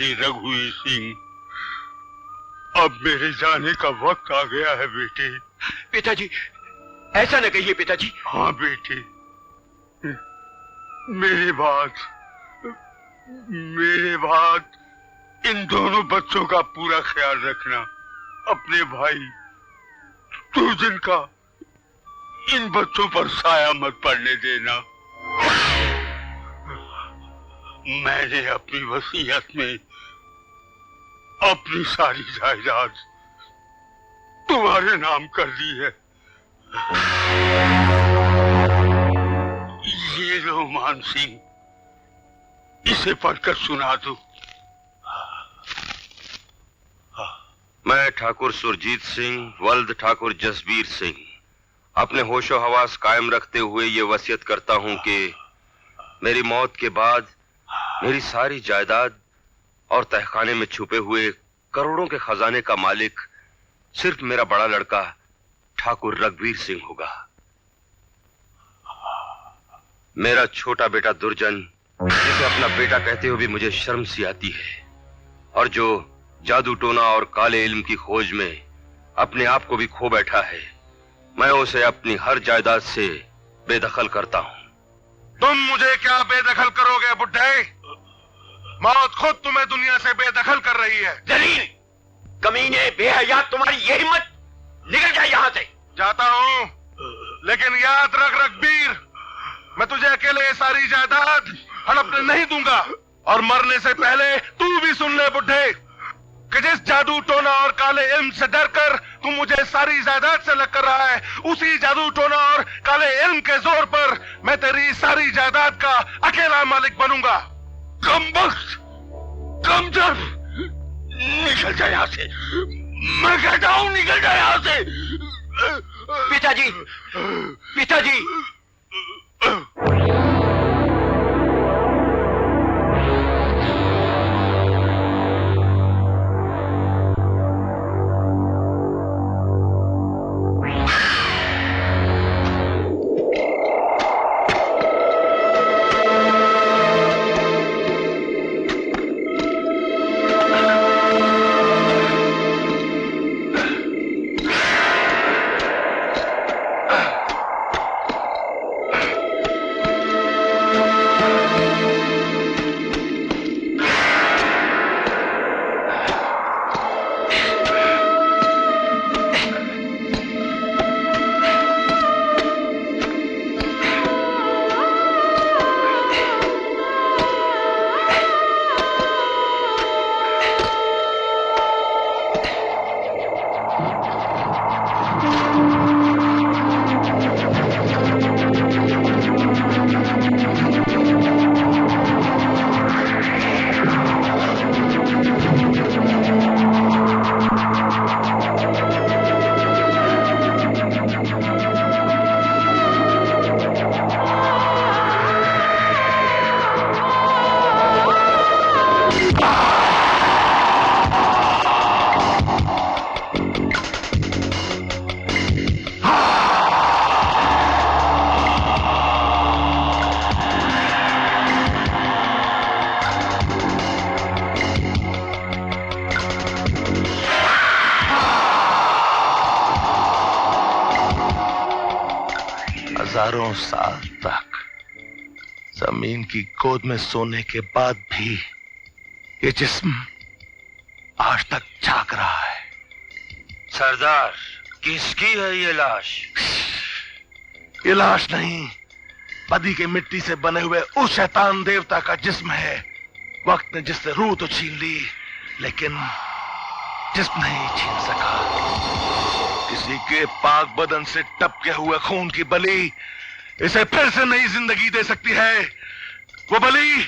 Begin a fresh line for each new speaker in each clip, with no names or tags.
थी रघुवीर सिंह। अब मेरे जाने का वक्त आ गया है बेटे।
पिताजी, ऐसा न कहिए पिताजी।
हाँ बेटे, मेरे बाद इन दोनों बच्चों का पूरा ख्याल रखना। अपने भाई दुर्जन का इन बच्चों पर साया मत पड़ने देना। मैंने अपनी वसीयत में अपनी सारी जायदाद तुम्हारे नाम कर दी है। ये लो मान सिंह, इसे पढ़कर सुना दो।
मैं ठाकुर सुरजीत सिंह वल्द ठाकुर जसबीर सिंह अपने होशो हवास कायम रखते हुए ये वसीयत करता हूं कि मेरी मौत के बाद मेरी सारी जायदाद और तहखाने में छुपे हुए करोड़ों के खजाने का मालिक सिर्फ मेरा बड़ा लड़का ठाकुर रघुवीर सिंह होगा। मेरा छोटा बेटा दुर्जन, जिसे अपना बेटा कहते हुए भी मुझे शर्म सी आती है, और जो जादू टोना और काले इल्म की खोज में अपने आप को भी खो बैठा है, मैं उसे अपनी हर जायदाद से बेदखल करता हूं।
तुम मुझे क्या बेदखल करोगे बुड्ढे? मौत खुद तुम्हें दुनिया से बेदखल कर रही है।
जलील, कमीने, बेहया, तुम्हारी ये हिम्मत! निकल जाए यहां से।
जाता हूं, लेकिन याद रख रघुवीर, मैं तुझे अकेले ये सारी जायदाद हड़पने नहीं दूंगा। और मरने से पहले तू भी सुन ले बुड्ढे, कि जिस जादू टोना और काले इल्म से डरकर तू मुझे सारी जायदाद से अलग कर रहा है, उसी जादू टोना और काले इल्म के जोर पर मैं तेरी सारी जायदाद का अकेला मालिक बनूंगा।
कमबख्त, कमजोर, निकल जा यहाँ से। मैं कहता हूँ निकल जा यहाँ से।
पिताजी, पिताजी।
हजारों साल तक जमीन की गोद में सोने के बाद भी ये जिस्म आज तक जाग रहा है।
सरदार, किसकी है ये लाश?
ये लाश नहीं, बदी के मिट्टी से बने हुए उस शैतान देवता का जिस्म है। वक्त ने जिससे रूह तो छीन ली, लेकिन जिस्म नहीं छीन सका। किसी के पाक बदन से टपके हुए खून की बलि इसे फिर से नई जिंदगी दे सकती है। वो बलि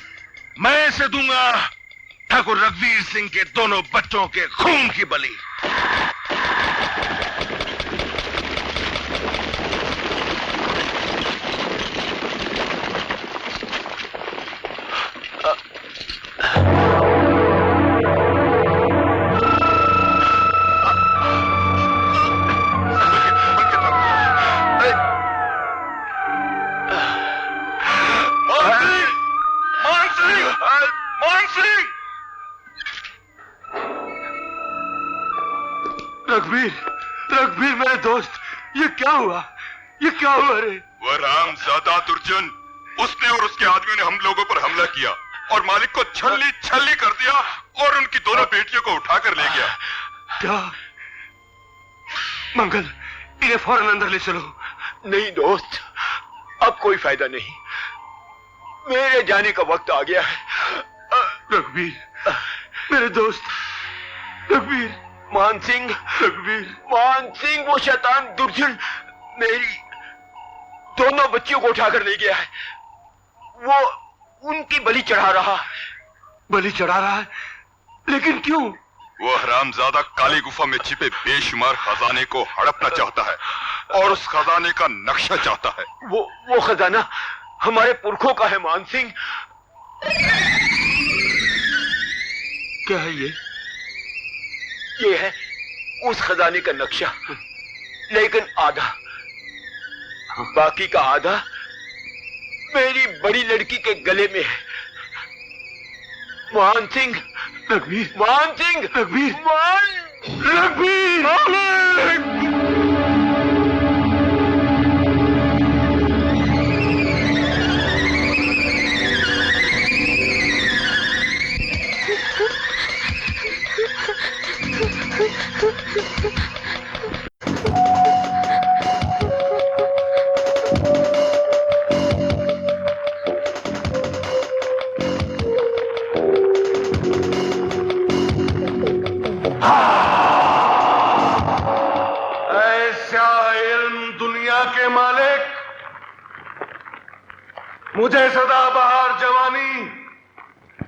मैं इसे दूंगा, ठाकुर रघुवीर सिंह के दोनों बच्चों के खून की बलि। रघुवीर, रघुवीर मेरे दोस्त, ये क्या हुआ? ये क्या हुआ रे?
वह रामजादा दुर्जन, उसने और उसके आदमियों ने हम लोगों पर हमला किया और मालिक को छल्ली छल्ली कर दिया और उनकी दोनों बेटियों को उठाकर ले गया।
क्या? मंगल, इन्हें फौरन अंदर ले चलो।
नहीं दोस्त, अब कोई फायदा नहीं, मेरे जाने का वक्त आ गया है।
रघुवीर, मेरे दोस्त, रघुवीर।
मान सिंह,
रघुवीर,
मान सिंह, वो शैतान दुर्जन मेरी दोनों बच्चियों को उठाकर ले गया है। वो उनकी बलि चढ़ा रहा है।
बलि चढ़ा रहा है? लेकिन क्यों?
वो हरामजादा काली गुफा में छिपे बेशुमार खजाने को हड़पना चाहता है और उस खजाने का नक्शा चाहता है।
वो खजाना हमारे पुरखों का है मान सिंह।
क्या है ये?
ये है उस खजाने का नक्शा, लेकिन आधा, बाकी का आधा मेरी बड़ी लड़की के गले में है। मान सिंह,
रघुवीर,
मान सिंह,
रघुवीर,
रघुवीर,
ऐसा इल्म दुनिया के मालिक, मुझे सदाबहार जवानी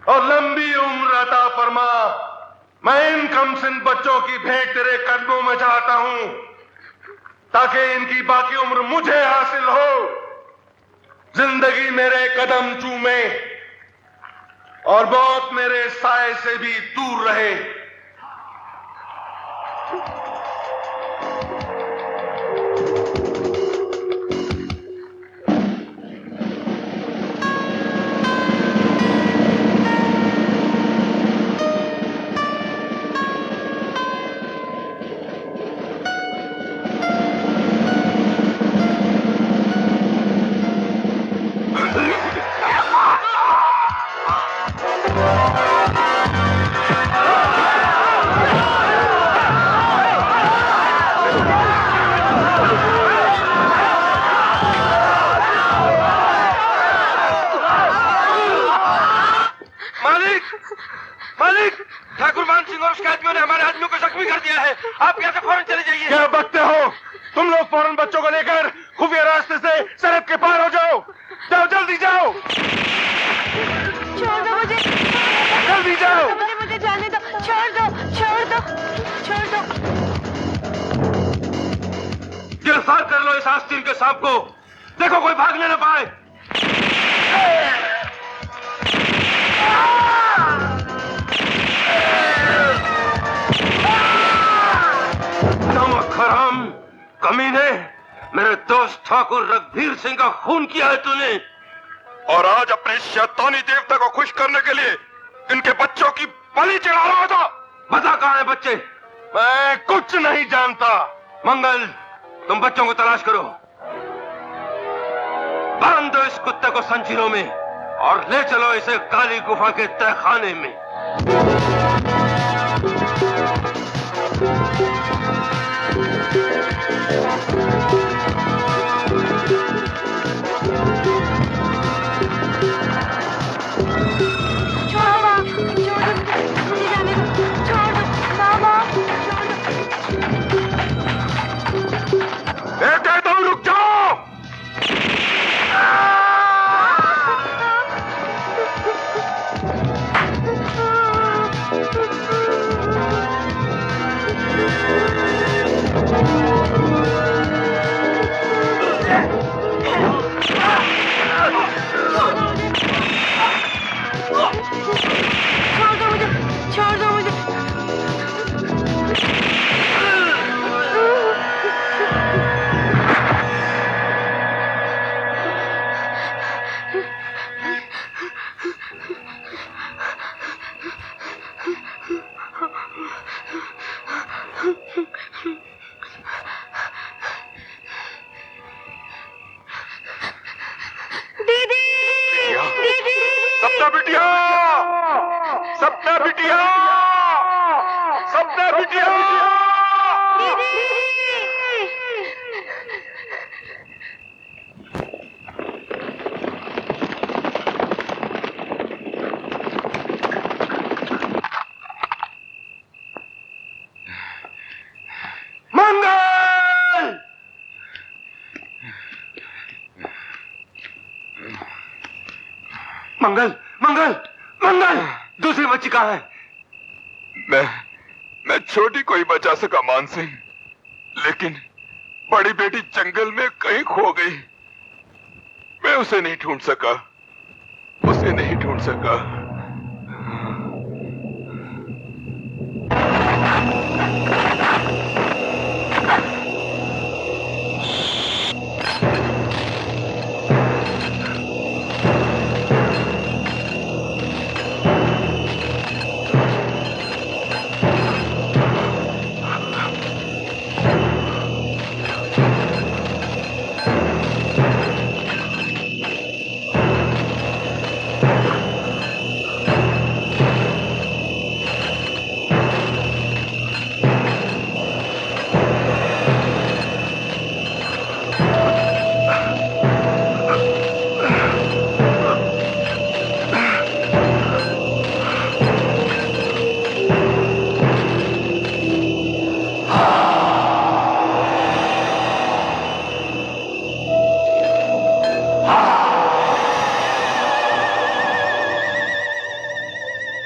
और लंबी उम्र अता फरमा। मैं इन कमसिन बच्चों की भेंट तेरे कदमों में चाहता हूं, ताकि इनकी बाकी उम्र मुझे हासिल हो, जिंदगी मेरे कदम चूमे और मौत मेरे साए से भी दूर रहे।
मालिक, ठाकुर मान सिंह और उसके आदमियों ने हमारे आदमियों को जख्मी कर दिया है। आप यहाँ से फौरन चले जाइए।
क्या बकते हो तुम लोग? फौरन बच्चों को लेकर खुफिया रास्ते से सरहद के पार हो जाओ। जाओ, जल्दी जाओ।
छोड़ दो मुझे,
जल्दी जाओ।
मुझे जाने दो। छोड़ दो, छोड़ दो, छोड़ दो।
गिरफ्तार कर लो इस आस्तीन के सांप को। देखो कोई भागने न पाए। नमक हराम कमीने, मेरे दोस्त ठाकुर रघुवीर सिंह का खून किया है तूने,
और आज अपने शैतानी देवता को खुश करने के लिए इनके बच्चों की बलि चढ़ा रहा था।
बता कहां है बच्चे? मैं कुछ नहीं जानता। मंगल, तुम बच्चों को तलाश करो। बांध दो इस कुत्ते को जंजीरों में और ले चलो इसे काली गुफा के तहखाने में। बेटे तुम रुक जाओ।
मंगल! मंगल मंगल मंगल, दूसरी बच्ची कहाँ है?
मैं छोटी को ही बचा सका मान सिंह, लेकिन बड़ी बेटी जंगल में कहीं खो गई। मैं उसे नहीं ढूंढ सका, उसे नहीं ढूंढ सका।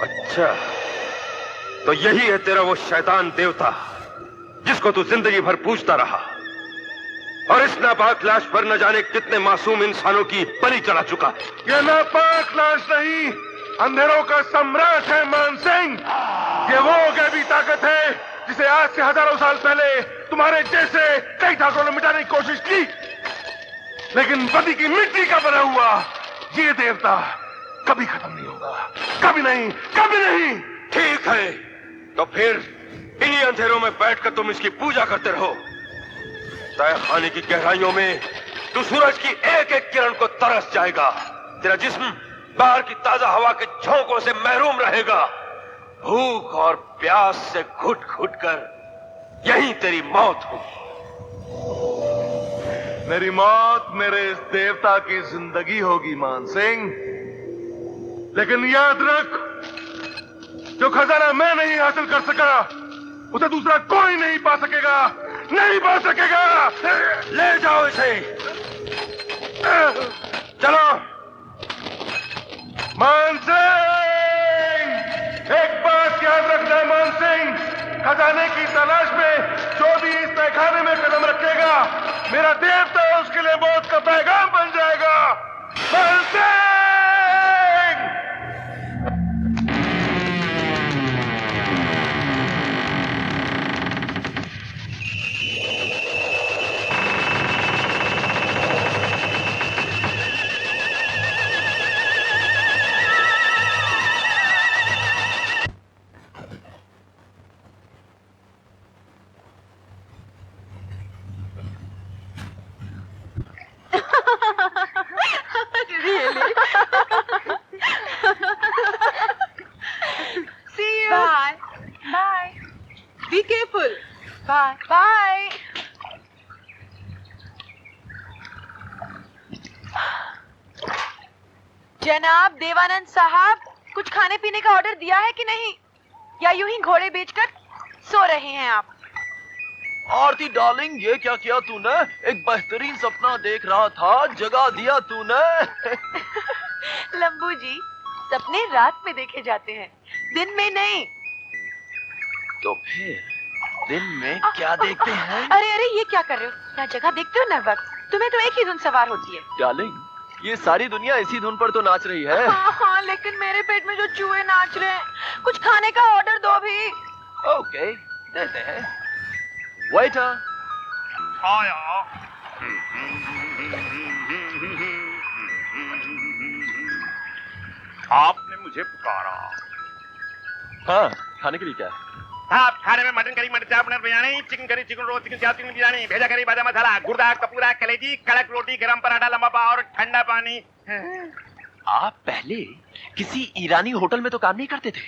अच्छा, तो यही है तेरा वो शैतान देवता जिसको तू जिंदगी भर पूजता रहा, और इस नापाक लाश पर न जाने कितने मासूम इंसानों की बलि चढ़ा चुका है।
ये नापाक लाश नहीं, अंधेरों का सम्राट है मान सिंह। ये वो गैबी ताकत है जिसे आज से हजारों साल पहले तुम्हारे जैसे कई ठाकुरों ने मिटाने की कोशिश की, लेकिन पति की मिट्टी का बना हुआ ये देवता कभी खत्म नहीं होगा, कभी नहीं, कभी नहीं।
ठीक है, तो फिर इन्हीं अंधेरों में बैठकर तुम इसकी पूजा करते रहो। तय खाने की गहराइयों में तू सूरज की एक एक किरण को तरस जाएगा। तेरा जिस्म बाहर की ताजा हवा के झोंकों से महरूम रहेगा। भूख और प्यास से घुट घुट कर यहीं तेरी मौत होगी।
मेरी मौत मेरे इस देवता की जिंदगी होगी मान सिंह, लेकिन याद रख, जो खजाना मैं नहीं हासिल कर सका उसे दूसरा कोई नहीं पा सकेगा, नहीं पा सकेगा।
ले जाओ इसे, चलो।
मान सिंह, एक बात याद रखना मान सिंह, खजाने की तलाश में जो भी इस तहखाने में कदम रखेगा, मेरा देवता उसके लिए मौत का पैगाम बन जाएगा। मान Singh!
See you. Bye. Bye. Be careful. Bye. Bye. जनाब देवानंद साहब, कुछ खाने पीने का ऑर्डर दिया है कि नहीं, या यूं ही घोड़े बेचकर सो रहे हैं आप?
आरती डार्लिंग, ये क्या किया तूने? एक बेहतरीन सपना देख रहा था, जगा दिया तूने।
लंबू जी, सपने रात में देखे जाते हैं, दिन में नहीं।
तो फिर दिन में क्या देखते हैं?
अरे अरे, ये क्या कर रहे हो? यहाँ जगह देखते हो ना वक्त, तुम्हें तो एक ही धुन सवार होती है।
डार्लिंग, ये सारी दुनिया इसी धुन पर तो नाच रही है।
हाँ, लेकिन मेरे पेट में जो चूहे नाच रहे हैं, कुछ खाने का ऑर्डर दो भी।
ओके, देते हैं। वेटर,
आया। आपने मुझे पुकारा।
हाँ, खाने के लिए क्या है?
आप खाने में मटन करी, मटर चाप, paneer biryani, chicken curry, chicken roll, chicken चाप, चिकन बिरयानी, भेजा करी, बादाम मसाला, गुर्दा, कपूरा, कलेजी, कड़क रोटी, गरम पराठा, लंबा पाव और ठंडा पानी।
आप पहले किसी ईरानी होटल में तो काम नहीं करते थे?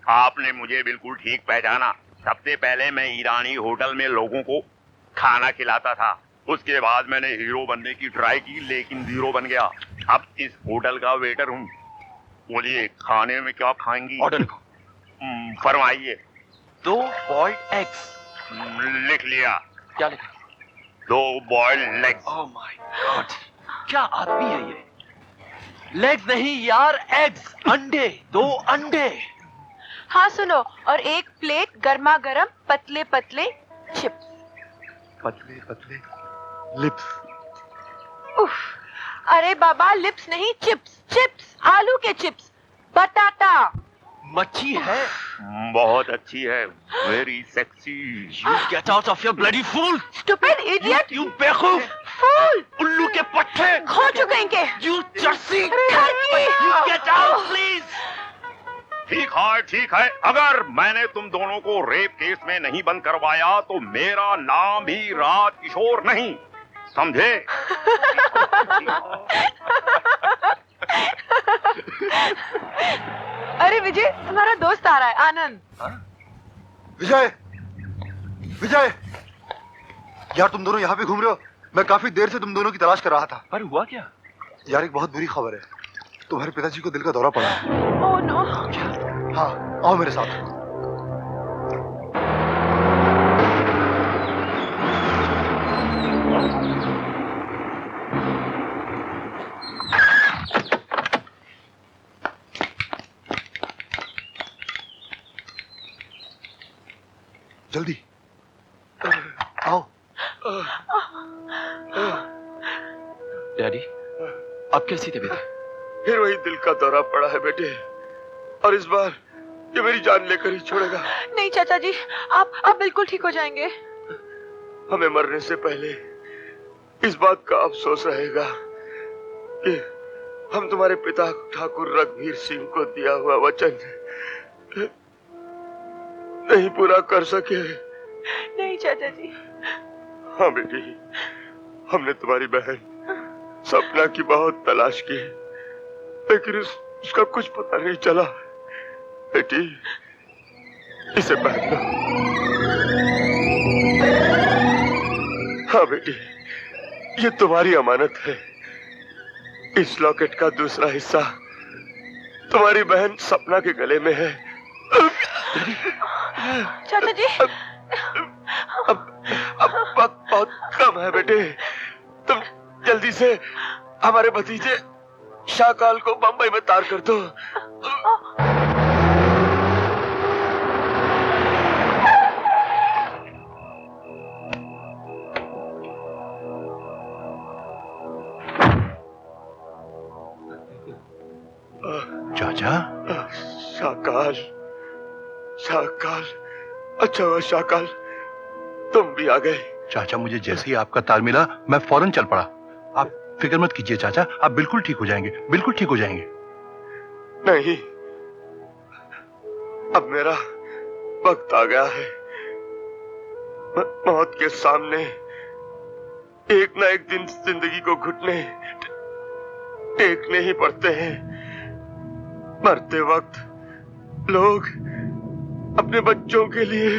आपने मुझे बिल्कुल ठीक पहचाना। सबसे पहले मैं ईरानी होटल में लोगों को खाना खिलाता था। उसके बाद मैंने हीरो बनने की ट्राई की, लेकिन जीरो बन गया। अब इस होटल का वेटर हूँ। बोलिए, खाने में क्या खाएंगी?
ऑर्डर लिखो।
फरमाइए।
2 बॉइल्ड एग्स।
लिख लिया।
क्या लिखा?
2 boiled legs.
Oh my God, क्या आदमी है ये? लेग्स नहीं यार, एग्स, अंडे, 2 अंडे।
हाँ सुनो, और 1 प्लेट गर्मा गर्म पतले पतले चिप्स।
पतले पतले लिप्स।
उफ, अरे बाबा, लिप्स नहीं, चिप्स। चिप्स, आलू के चिप्स, बटाटा।
मच्छी है।
बहुत अच्छी है, very sexy.
You get out of your bloody fool!
Stupid idiot,
You बेवकूफ!
फूल,
उल्लू के पट्टे!
खो चुके इनके।
You Jersey!
Turkey!
You get out, please!
ठीक है। अगर मैंने तुम दोनों को रेप केस में नहीं बंद करवाया तो मेरा नाम भी राज किशोर नहीं, समझे?
अरे विजय, तुम्हारा दोस्त आ रहा है, आनंद।
विजय, विजय, यार तुम दोनों यहाँ पे घूम रहे हो? मैं काफी देर से तुम दोनों की तलाश कर रहा था।
पर हुआ क्या?
यार एक बहुत बुरी खबर है, तुम्हारे पिताजी को दिल का दौरा पड़ा है।
Oh no.
हाँ, आओ मेरे साथ। जल्दी आओ।
डैडी, अब कैसी तबीयत है?
फिर वही दिल का दौरा पड़ा है बेटे, और इस बार ये मेरी जान लेकर ही छोड़ेगा।
नहीं चाचा जी, आप बिल्कुल ठीक हो जाएंगे।
हमें मरने से पहले इस बात का अफसोस रहेगा कि हम तुम्हारे पिता ठाकुर रघुवीर सिंह को दिया हुआ वचन नहीं पूरा कर सके।
नहीं चाचा जी।
हाँ बेटी, हमने तुम्हारी बहन सपना की बहुत तलाश की, लेकिन उसका कुछ पता नहीं चला। बेटी, इसे पहन लो। हाँ बेटी, ये तुम्हारी अमानत है। इस लॉकेट का दूसरा हिस्सा तुम्हारी बहन सपना के गले में है।
चाचा जी,
अब वक्त बहुत कम है बेटे, तुम जल्दी से हमारे भतीजे शाहकाल को बंबई में तार कर दो।
चाचा,
शाहकाल, शाहकाल, अच्छा हुआ शाहकाल तुम भी आ गए।
चाचा मुझे जैसे ही आपका तार मिला मैं फौरन चल पड़ा। आप फिक्र मत कीजिए चाचा, आप बिल्कुल ठीक हो जाएंगे, बिल्कुल ठीक हो जाएंगे।
नहीं, अब मेरा वक्त आ गया है। मौत के सामने एक ना एक दिन जिंदगी को घुटने टेकने ही पड़ते हैं। मरते वक्त लोग अपने बच्चों के लिए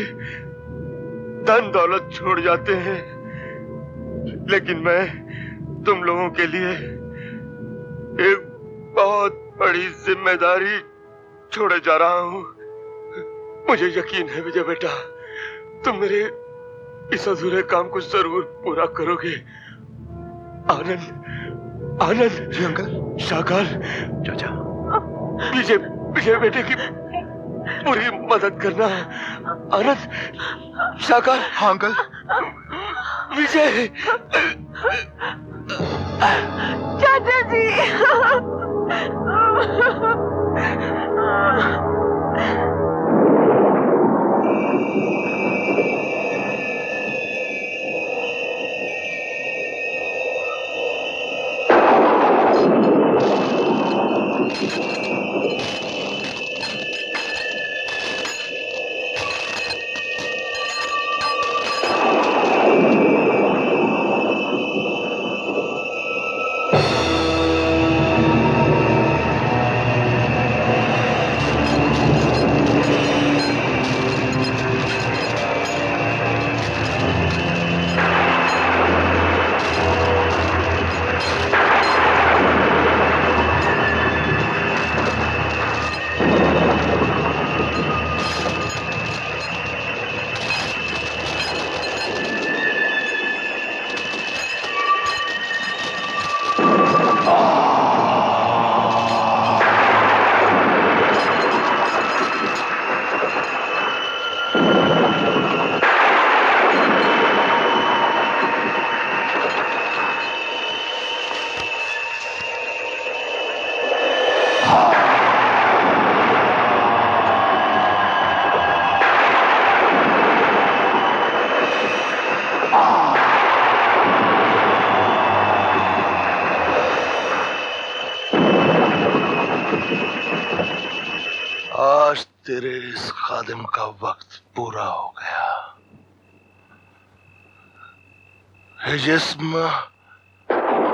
धन दौलत छोड़ जाते हैं, लेकिन मैं तुम लोगों के लिए एक बहुत बड़ी जिम्मेदारी छोड़े जा रहा हूं। मुझे यकीन है विजय बेटा, तुम मेरे इस अधूरे काम को जरूर पूरा करोगे। आनंद, आनंद।
जी अंकल।
शाहकाल,
चाचा,
विजय, विजय बेटे की पूरी मदद करना। आनंद, शाहकाल।
हाँ अंकल।
विजय।
चाचा जी।
तेरे इस खादिम का वक्त पूरा हो गया। ये जिस्म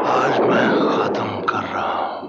आज मैं खत्म कर रहा हूं।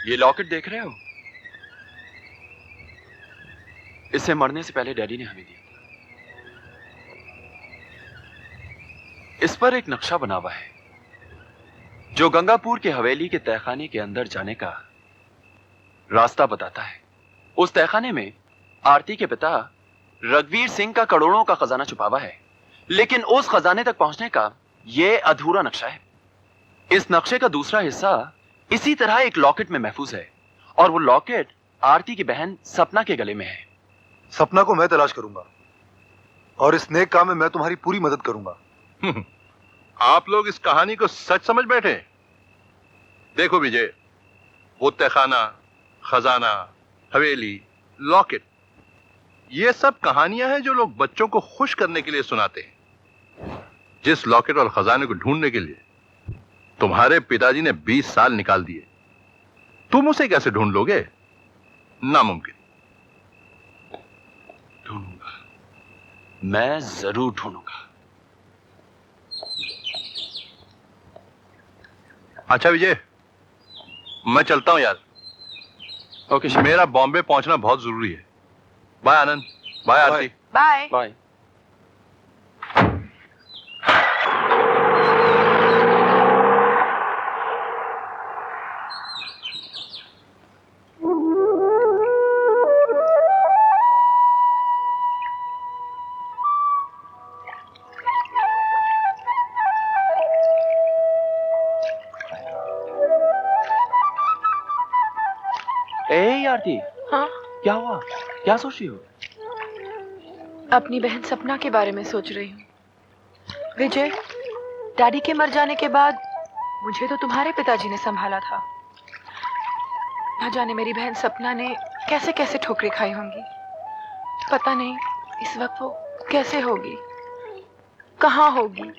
ये लॉकेट देख रहे हो? इसे मरने से पहले डैडी ने हमें दिया था। इस पर एक नक्शा बना हुआ है जो गंगापुर के हवेली के तहखाने के अंदर जाने का रास्ता बताता है। उस तहखाने में आरती के पिता रघुवीर सिंह का करोड़ों का खजाना छुपा हुआ है, लेकिन उस खजाने तक पहुंचने का यह अधूरा नक्शा है। इस नक्शे का दूसरा हिस्सा इसी तरह एक लॉकेट में महफूज है, और वो लॉकेट आरती की बहन सपना के गले में है।
सपना को मैं तलाश करूंगा और इस नेक काम में मैं तुम्हारी पूरी मदद करूंगा।
आप लोग इस कहानी को सच समझ बैठे। देखो विजय, वो तहखाना, खजाना, हवेली, लॉकेट, ये सब कहानियां हैं जो लोग बच्चों को खुश करने के लिए सुनाते हैं। जिस लॉकेट और खजाने को ढूंढने के लिए तुम्हारे पिताजी ने 20 साल निकाल दिए, तुम उसे कैसे ढूंढ लोगे? नामुमकिन।
ढूंढूंगा, मैं जरूर ढूंढूंगा।
अच्छा विजय, मैं चलता हूं यार।
ओके,
मेरा बॉम्बे पहुंचना बहुत जरूरी है। बाय आनंद, बाय आरती।
बाय।
बाय। आरती,
हाँ?
क्या हुआ? क्या सोच रही हो?
अपनी बहन सपना के बारे में सोच रही हूँ। विजय, डैडी के मर जाने के बाद मुझे तो तुम्हारे पिताजी ने संभाला था। न जाने मेरी बहन सपना ने कैसे कैसे ठोकरें खाई होंगी। पता नहीं इस वक्त वो कैसे होगी, कहाँ होगी।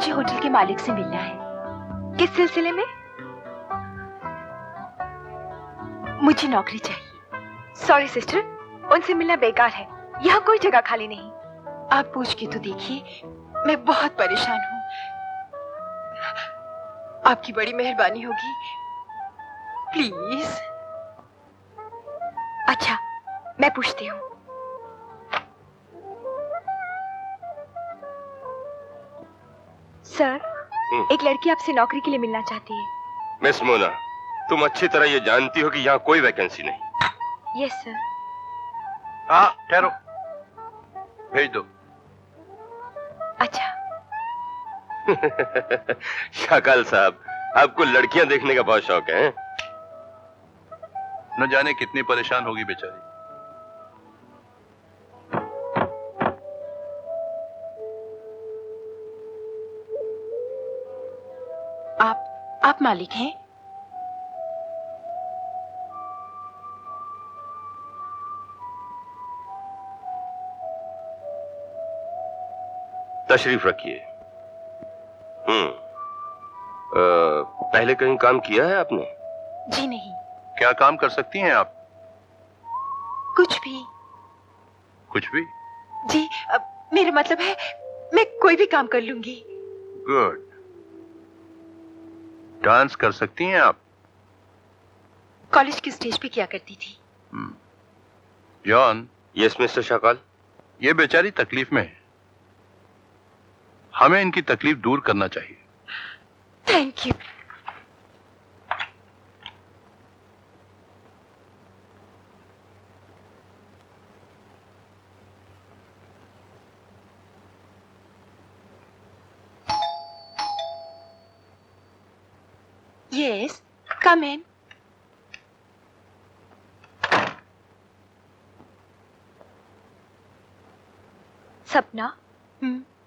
मुझे होटल के मालिक से मिलना है। किस सिलसिले में? मुझे नौकरी चाहिए। सॉरी सिस्टर, उनसे मिलना बेकार है, यहाँ कोई जगह खाली नहीं। आप पूछ के तो देखिए, मैं बहुत परेशान हूँ। आपकी बड़ी मेहरबानी होगी, प्लीज। अच्छा, मैं पूछती हूँ। सर, एक लड़की आपसे नौकरी के लिए मिलना चाहती है।
मिस मोना, तुम अच्छी तरह ये जानती हो कि यहाँ कोई वैकेंसी नहीं।
Yes sir.
हाँ, ठहरो, भेज दो।
अच्छा।
शाकाल साहब, आपको लड़कियां देखने का बहुत शौक है?
न जाने कितनी परेशान होगी बेचारी।
आप मालिक हैं?
तशरीफ रखिए। पहले कहीं काम किया है आपने?
जी नहीं।
क्या काम कर सकती हैं आप?
कुछ भी।
कुछ भी?
जी, मेरा मतलब है, मैं कोई भी काम कर लूंगी।
गुड। डांस कर सकती हैं आप?
कॉलेज की स्टेज पे किया करती थी।
जॉन।
Yes mister Shakaal.
ये बेचारी तकलीफ में है, हमें इनकी तकलीफ दूर करना चाहिए।
Thank you. Yes, come in. सपना,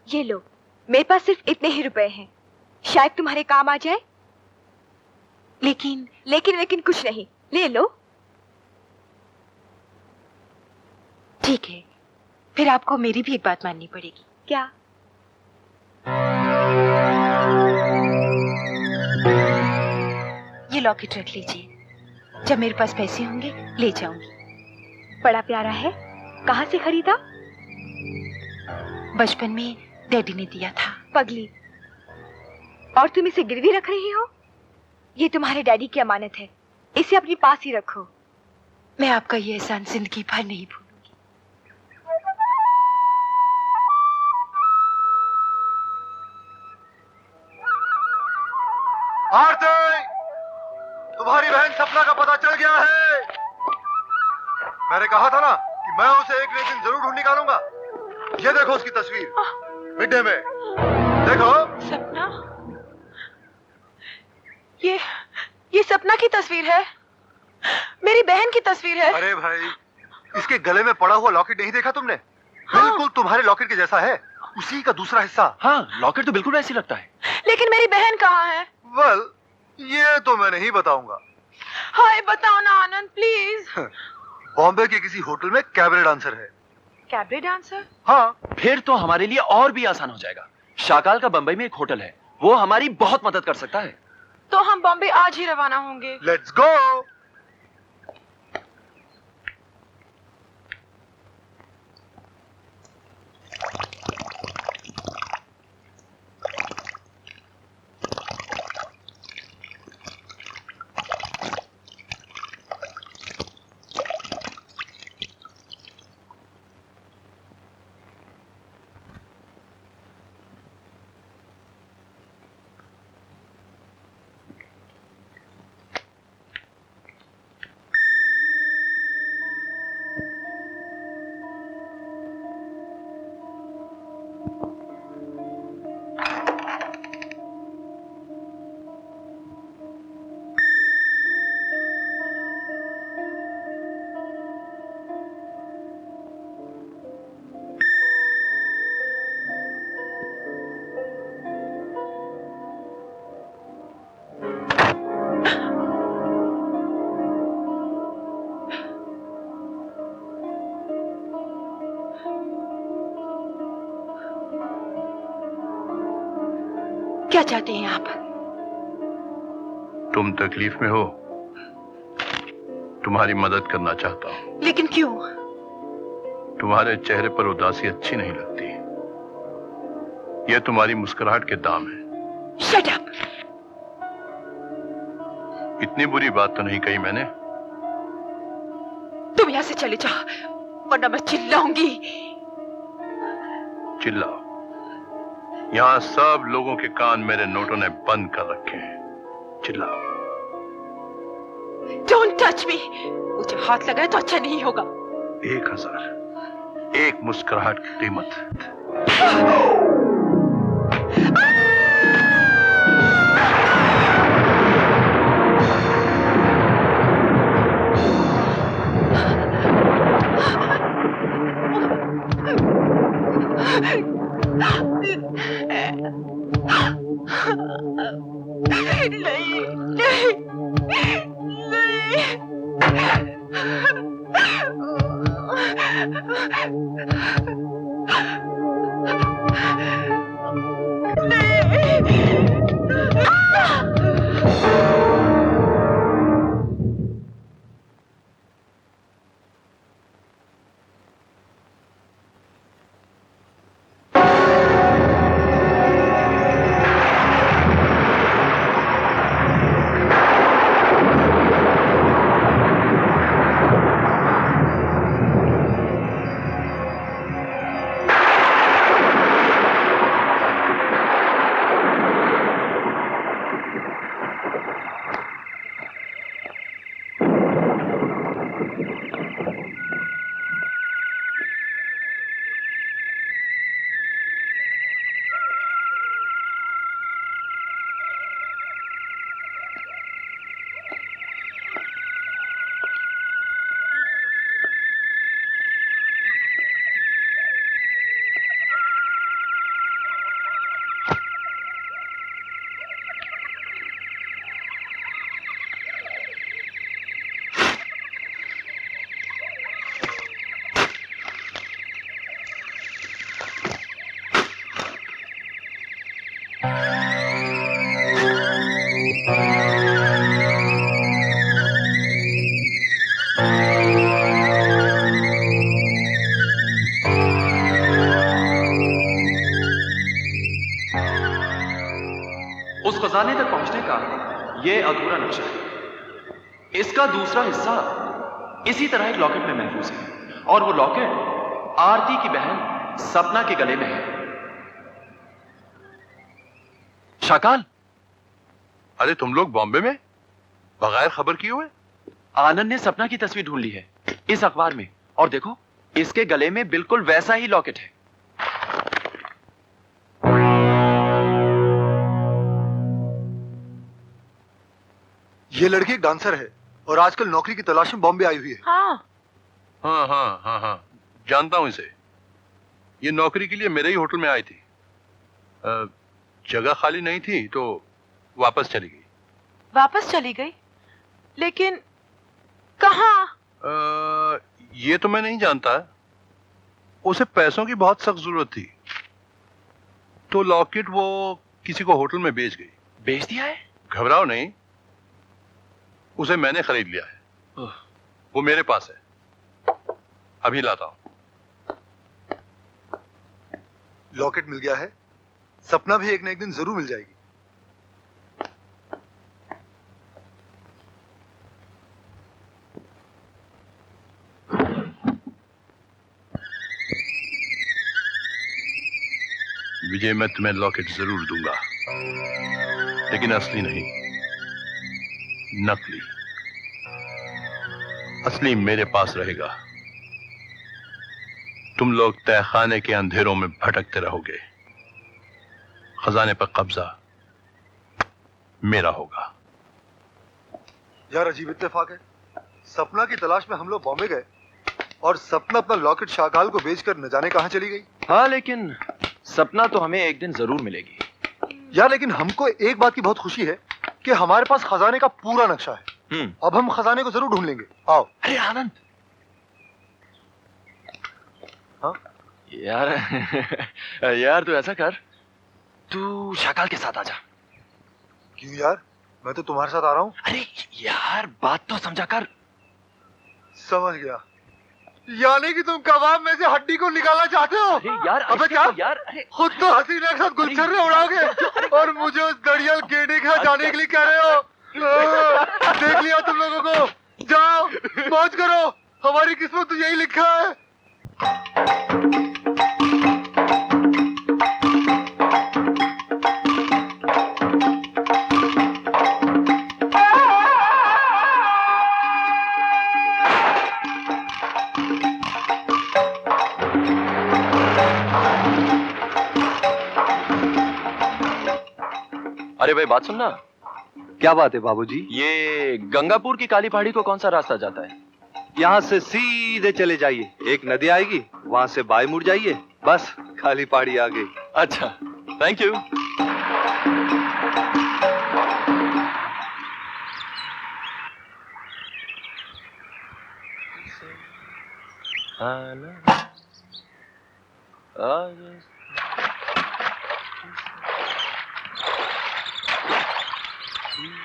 ये लो, मेरे पास सिर्फ इतने ही रुपए हैं, शायद तुम्हारे काम आ जाए। लेकिन कुछ नहीं, ले लो। ठीक है, फिर आपको मेरी भी एक बात माननी पड़ेगी। क्या? ये लॉकेट रख लीजिए, जब मेरे पास पैसे होंगे ले जाऊंगी। बड़ा प्यारा है, कहाँ से खरीदा? बचपन में डैडी ने दिया था। पगली, और तुम इसे गिरवी रख रही हो? ये तुम्हारे डैडी की अमानत है, इसे अपने पास ही रखो। मैं आपका ये एहसान जिंदगी भर नहीं भूलूंगी।
आरती, तुम्हारी बहन सपना का पता चल गया है। मैंने कहा था ना कि मैं उसे एक न एक दिन जरूर ढूंढ निकालूंगा। ये देखो उसकी तस्वीर मिड डे में, देखो।
सपना, ये सपना की तस्वीर है, मेरी बहन की तस्वीर है।
अरे भाई, इसके गले में पड़ा हुआ लॉकेट नहीं देखा तुमने? बिल्कुल तुम्हारे लॉकेट के जैसा है, उसी का दूसरा हिस्सा।
हाँ, लॉकेट तो बिल्कुल वैसे लगता है।
लेकिन मेरी बहन कहाँ है?
वेल, ये तो मैं नहीं बताऊंगा।
हाय, बताओ ना आनंद, प्लीज।
बॉम्बे के किसी होटल में कैबरे डांसर है।
Cabaret dancer?
हाँ।
फिर तो हमारे लिए और भी आसान हो जाएगा। शाकाल का बंबई में एक होटल है, वो हमारी बहुत मदद कर सकता है।
तो हम बॉम्बे आज ही रवाना होंगे।
Let's go.
क्या चाहते हैं आप?
तुम तकलीफ में हो, तुम्हारी मदद करना चाहता हूं।
लेकिन क्यों?
तुम्हारे चेहरे पर उदासी अच्छी नहीं लगती। यह तुम्हारी मुस्कुराहट के दाम है।
Shut up!
इतनी बुरी बात तो नहीं कही मैंने।
तुम यहां से चले जाओ, वरना मैं चिल्लाऊंगी।
चिल्लाओ। यहां सब लोगों के कान मेरे नोटों ने बंद कर रखे हैं। चिल्लाओ।
Don't touch me. मुझे हाथ लगाए तो अच्छा नहीं होगा।
1000 एक मुस्कुराहट की कीमत।
उस खजाने तक पहुंचने का यह अधूरा नक्शा है। इसका दूसरा हिस्सा इसी तरह एक लॉकेट में महफूज है, और वो लॉकेट आरती की बहन सपना के गले में है। शाकाल,
अरे तुम लोग बॉम्बे में बगैर खबर किए हुए?
आनंद ने सपना की तस्वीर ढूंढ ली है इस अखबार में, और देखो इसके गले में बिल्कुल वैसा ही लॉकेट है।
ये लड़की एक डांसर है और आजकल नौकरी की तलाश में बॉम्बे आई हुई है।
हाँ,
हाँ हाँ हाँ हाँ, जानता हूं इसे। ये नौकरी के लिए मेरे ही होटल में आई थी। जगह खाली नहीं थी तो वापस चली गई।
वापस चली गई? लेकिन कहाँ?
ये तो मैं नहीं जानता। उसे पैसों की बहुत सख्त जरूरत थी, तो लॉकेट वो किसी को होटल में बेच गई।
बेच दिया है?
घबराओ नहीं, उसे मैंने खरीद लिया है। वो मेरे पास है, अभी लाता हूं।
लॉकेट मिल गया है, सपना भी एक न एक दिन जरूर मिल जाएगी।
विजय, मैं तुम्हें लॉकेट जरूर दूंगा, लेकिन असली नहीं, नकली। असली मेरे पास रहेगा। तुम लोग तहखाने के अंधेरों में भटकते रहोगे। खजाने पर कब्जा मेरा होगा।
यार अजीब इत्तेफाक है, सपना की तलाश में हम लोग बॉम्बे गए और सपना अपना लॉकेट शाकाल को बेचकर न जाने कहां चली गई।
हाँ, लेकिन सपना तो हमें एक दिन जरूर मिलेगी।
यार लेकिन हमको एक बात की बहुत खुशी है कि हमारे पास खजाने का पूरा नक्शा है। अब हम खजाने को जरूर ढूंढ लेंगे। आओ।
अरे आनंद,
हाँ?
यार यार तू ऐसा कर, तू शाकाल के साथ आ जा।
क्यों यार, मैं तो तुम्हारे साथ आ रहा हूँ।
अरे यार, बात तो समझा कर।
समझ गया, यानी कि तुम कबाब में से हड्डी को निकालना चाहते हो।
अरे यार,
अबे क्या
यार, अरे
खुद तो हसीना के साथ गुलछर्रे उड़ाओगे और मुझे उस दड़ियल गेंडे के साथ जाने के लिए कह रहे हो। देख लिया तुम लोगों को, जाओ मौज करो, हमारी किस्मत तो यही लिखा है।
अरे भाई, बात सुनना।
क्या बात है बाबूजी?
ये गंगापुर की काली पहाड़ी को कौन सा रास्ता जाता है?
यहाँ से सीधे चले जाइए, एक नदी आएगी, वहां से बाएं मुड़ जाइए, बस काली पहाड़ी आ गई।
अच्छा, थैंक यू।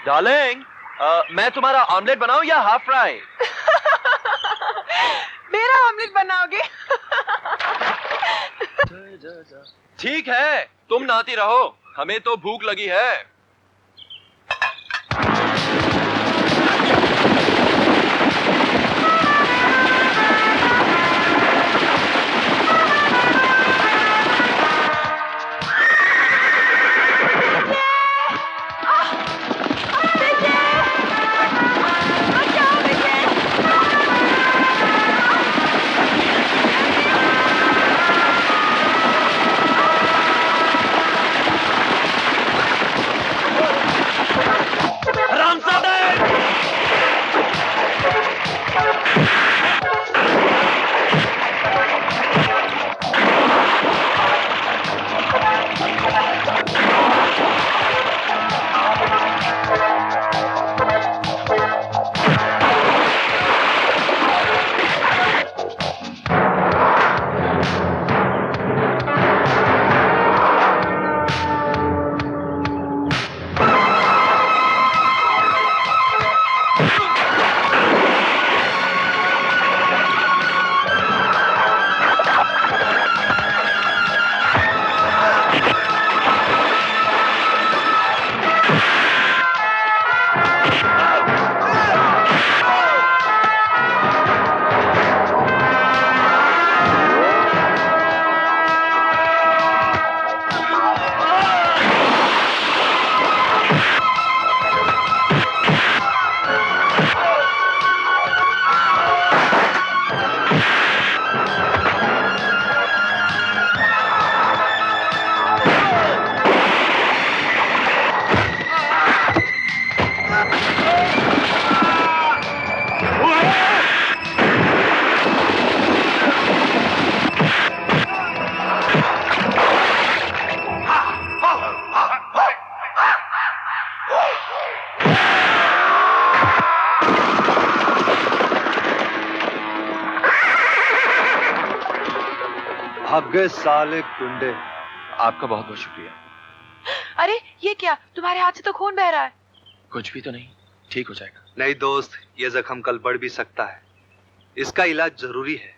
डार्लिंग, मैं तुम्हारा ऑमलेट बनाऊं या हाफ फ्राई?
मेरा ऑमलेट बनाओगे?
ठीक है, तुम नहाती रहो, हमें तो भूख लगी है।
भाग गए साले गुंडे।
आपका बहुत बहुत शुक्रिया।
अरे ये क्या, तुम्हारे हाथ से तो खून बह रहा है।
कुछ भी तो नहीं, ठीक हो जाएगा।
नहीं दोस्त, ये जख्म कल बढ़ भी सकता है, इसका इलाज जरूरी है।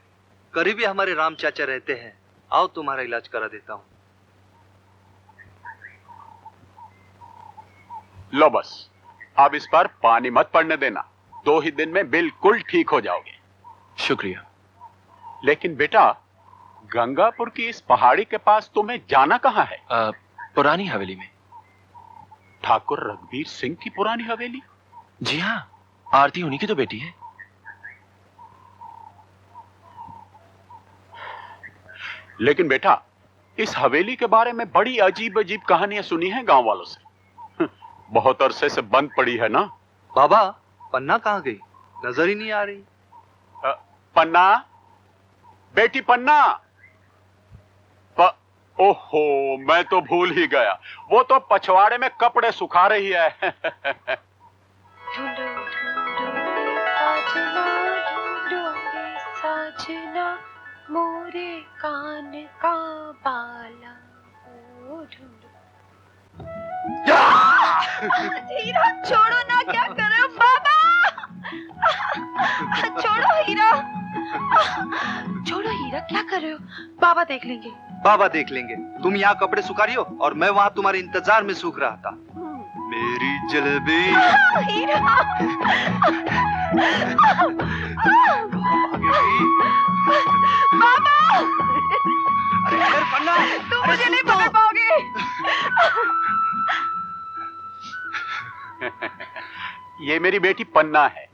करीबी हमारे राम चाचा रहते हैं, आओ तुम्हारा इलाज करा देता हूँ।
लो बस, अब इस पर पानी मत पड़ने देना, 2 ही दिन में बिल्कुल ठीक हो जाओगे।
शुक्रिया।
लेकिन बेटा, गंगापुर की इस पहाड़ी के पास तुम्हें जाना कहाँ है?
पुरानी हवेली में।
ठाकुर रघुवीर सिंह की पुरानी हवेली?
जी हाँ, आरती उन्हीं की तो बेटी है।
लेकिन बेटा, इस हवेली के बारे में बड़ी अजीब अजीब कहानियां सुनी हैं गांव वालों से। बहुत अरसे से बंद पड़ी है ना।
बाबा, पन्ना कहाँ गई? नजर ही नहीं आ रही।
पन्ना, बेटी पन्ना। ओहो, मैं तो भूल ही गया, वो तो पछवाड़े में कपड़े सुखा रही है।
ढूंढो ढूंढो साजना, ढूंढो साजना, मोरे कान का बाला, ओ ढूंढो
हीरा छोड़ो ना, क्या कर रहे हो बाबा? छोड़ो हीरा, छोड़ो हीरा, क्या कर रहे हो? बाबा देख लेंगे।
बाबा देख लेंगे। तुम यहाँ कपड़े सुखा रही हो और मैं वहाँ तुम्हारे इंतजार में सूख रहा था। मेरी जलेबी।
हीरा, बाबा,
अरे पन्ना,
तुम मुझे नहीं पकड़ पाओगे।
ये मेरी बेटी पन्ना है।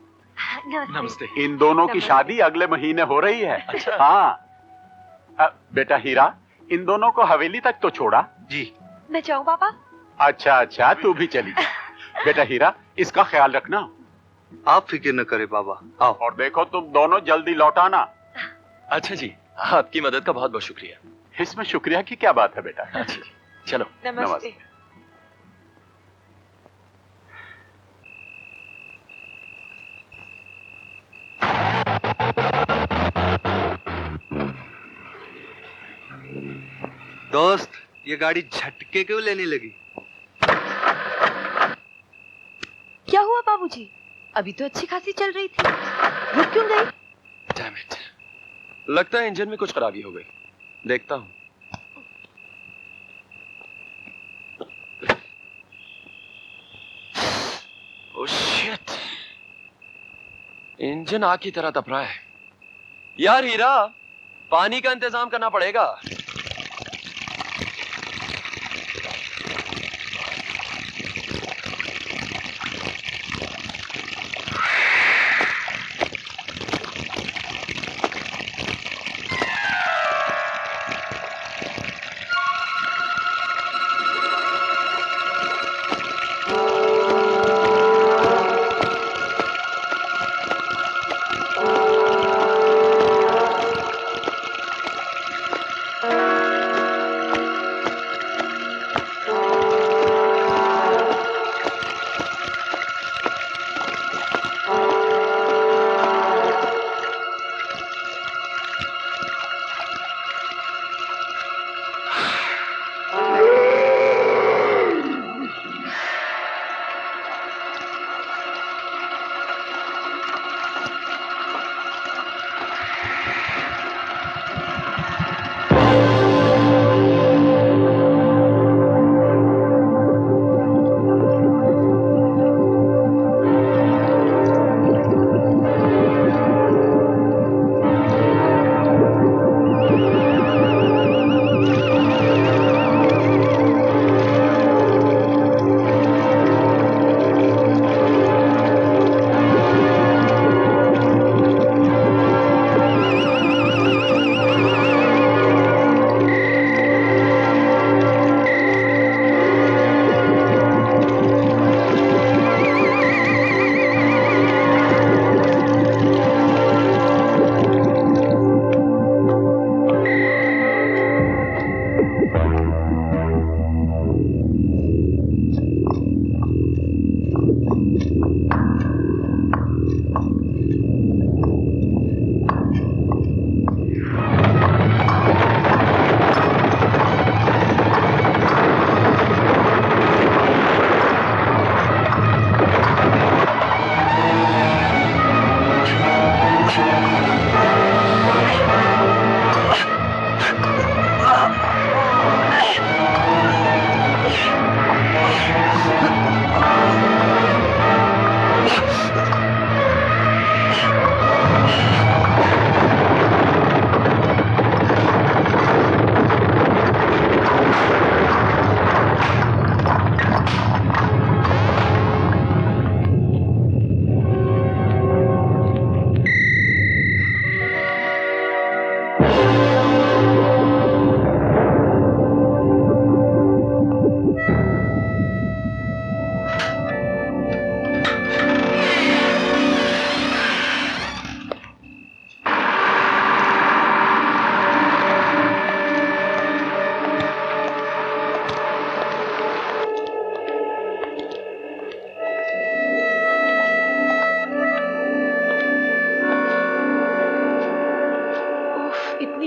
नमस्ते।
इन दोनों की शादी अगले महीने हो रही है। अच्छा। हाँ। बेटा हीरा, इन दोनों को हवेली तक तो छोड़ा।
जी।
मैं जाऊँ बाबा?
अच्छा, तू भी चली जा। बेटा हीरा, इसका ख्याल रखना।
आप फिक्र न करें बाबा। आओ।
और देखो तुम दोनों जल्दी लौटाना।
अच्छा जी, आपकी मदद का बहुत बहुत शुक्रिया।
इसमें शुक्रिया की क्या बात है बेटा।
अच्छा जी, चलो।
नमस्ते।
दोस्त, ये गाड़ी झटके क्यों लेने लगी?
क्या हुआ बाबूजी? अभी तो अच्छी खासी चल रही थी, रुक क्यों गई?
Damn it. लगता है इंजन में कुछ खराबी हो गई। देखता हूँ। Oh shit. इंजन आग की तरह तप रहा है। यार हीरा, पानी का इंतजाम करना पड़ेगा।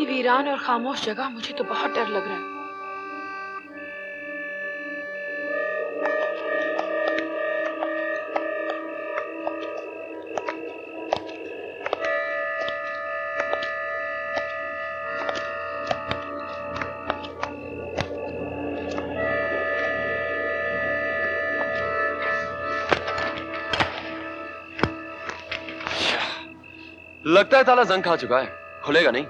वीरान और खामोश जगह, मुझे तो बहुत डर लग रहा है।
लगता है ताला जंग खा चुका है, खुलेगा नहीं।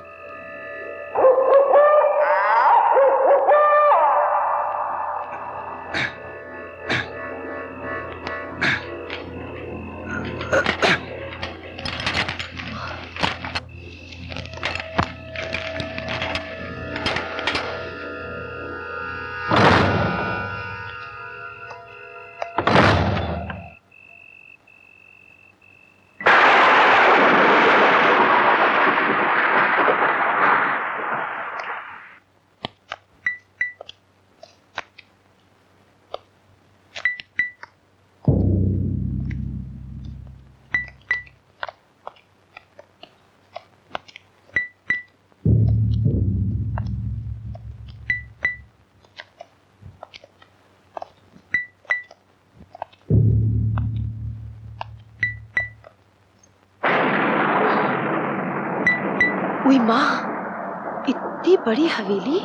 उई माँ, इतनी बड़ी हवेली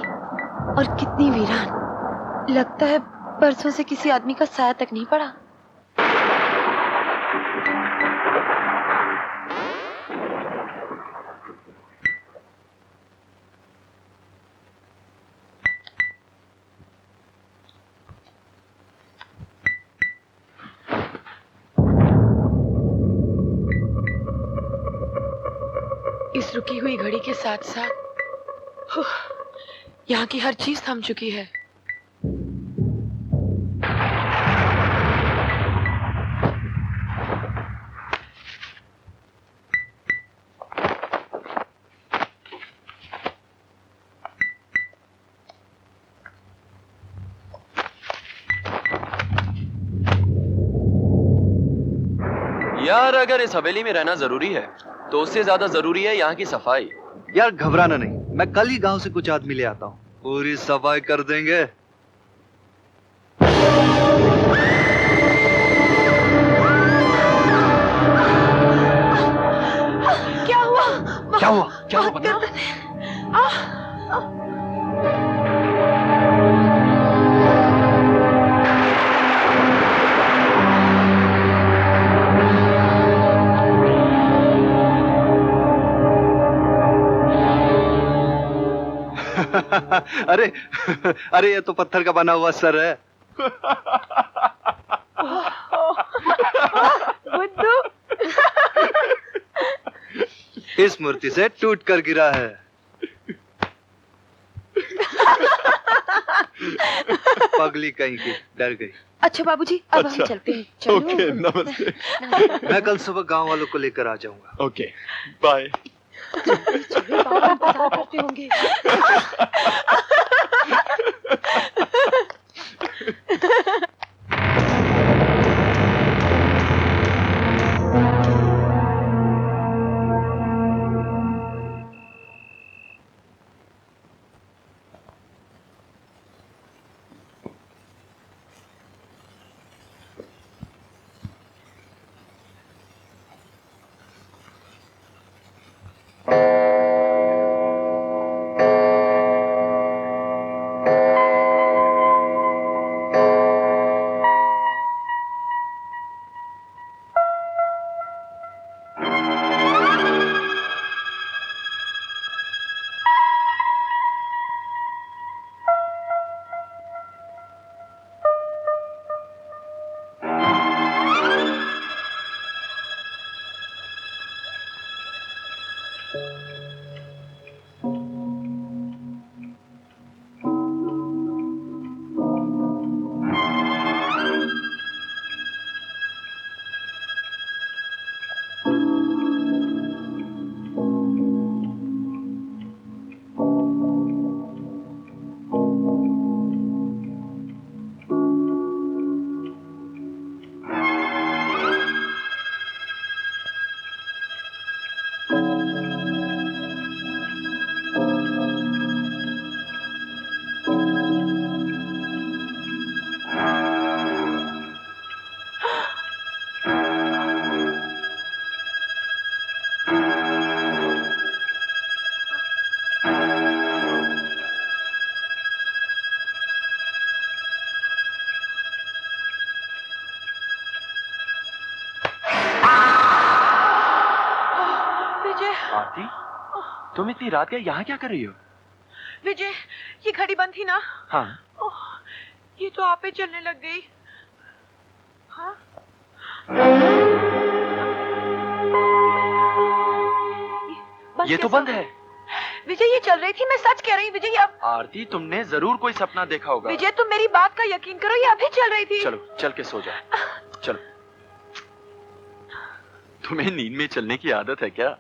और कितनी वीरान। लगता है बरसों से किसी आदमी का साया तक नहीं पड़ा। इस रुकी हुई घड़ी के साथ साथ यहाँ की हर चीज थम चुकी है।
यार, अगर इस हवेली में रहना जरूरी है तो उससे ज्यादा जरूरी है यहाँ की सफाई।
यार घबराना नहीं, मैं कल ही गांव से कुछ आदमी ले आता हूँ, पूरी सफाई कर देंगे।
क्या हुआ?
क्या हुआ? क्या हुआ पता?
अरे अरे, ये तो पत्थर का बना हुआ सर है।
बुद्धू।
इस मूर्ति से टूट कर गिरा है। पगली कहीं की, डर गई।
अच्छा बाबूजी, अब हम चलते हैं। चलो।
ओके, नमस्ते।
मैं कल सुबह गांव वालों को लेकर आ जाऊंगा।
Okay, bye.
चलो, बाबा इंतजार करते होंगे।
आरती, तुम इतनी रात के यहाँ क्या कर रही हो?
विजय, ये घड़ी बंद थी ना?
हाँ।
ओह, ये तो आप ही चलने लग गई। हाँ?
ये तो बंद है।
विजय, ये चल रही थी, मैं सच कह रही हूँ विजय। अब
आरती, तुमने जरूर कोई सपना देखा होगा।
विजय, तुम मेरी बात का यकीन करो, ये अभी चल रही थी।
चलो, चल के सो जाओ। चलो। तुम्हें नींद में चलने की आदत है क्या?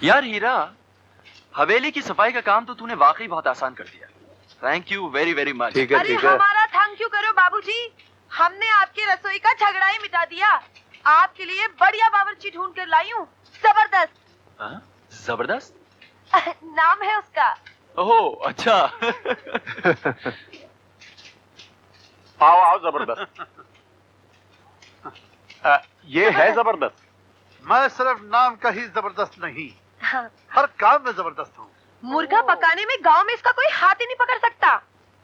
यार हीरा, हवेली की सफाई का काम तो तूने वाकई बहुत आसान कर दिया। Thank you very very much.
ठीक है,
अरे
ठीक है।
हमारा थैंक यू करो बाबूजी, हमने आपकी रसोई का झगड़ा ही मिटा दिया। आपके लिए बढ़िया बावर्ची ढूंढ कर लाई हूँ, जबरदस्त।
हाँ? जबरदस्त?
नाम है उसका।
ओह अच्छा।
आओ आओ, जबरदस्त। ये है जबरदस्त। मैं सिर्फ नाम का ही जबरदस्त नहीं, हर काम में जबरदस्त हूँ।
मुर्गा पकाने में गांव में इसका कोई हाथ ही नहीं पकड़ सकता।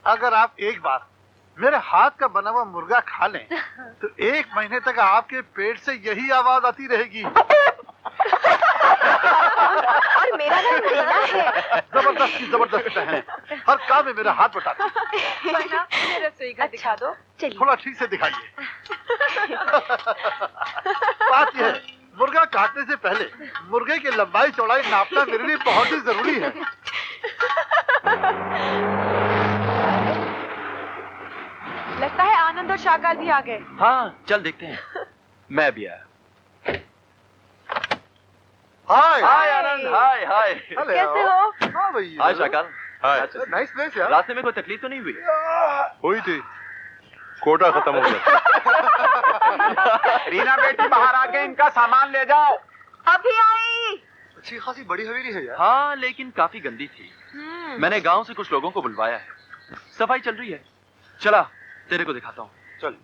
अगर आप एक बार मेरे हाथ का बना हुआ मुर्गा खा लें, तो 1 महीने तक आपके पेट से यही आवाज आती रहेगी।
और मेरा नाम रीना है।
जबरदस्त की जबरदस्त है, हर काम में मेरा हाथ बटाती।
वरना मुझे रसोई का दिखा दो।
चलिए।
थोड़ा ठीक से दिखाइए। बात यह है, मुर्गा काटने से पहले मुर्गे की लंबाई चौड़ाई नापना मेरे लिए बहुत ही जरूरी है।
लगता है आनंद और शाकाल भी आ गए।
हाँ, चल देखते हैं। मैं भी आया।
हाय
हाय आनंद, हाय हाय।
कैसे हो?
हाँ भैया।
हाय शाकाल।
हाय। नाइस प्लेस यार।
रास्ते में कोई तकलीफ तो नहीं हुई?
हुई थी, कोटा खत्म हो गया।
रीना बेटी, बाहर आके इनका सामान ले जाओ।
अभी आई।
अच्छी खासी बड़ी हवेली है यार।
हाँ, लेकिन काफी गंदी थी। मैंने गांव से कुछ लोगों को बुलवाया है, सफाई चल रही है। चला, तेरे को दिखाता हूँ।
चल।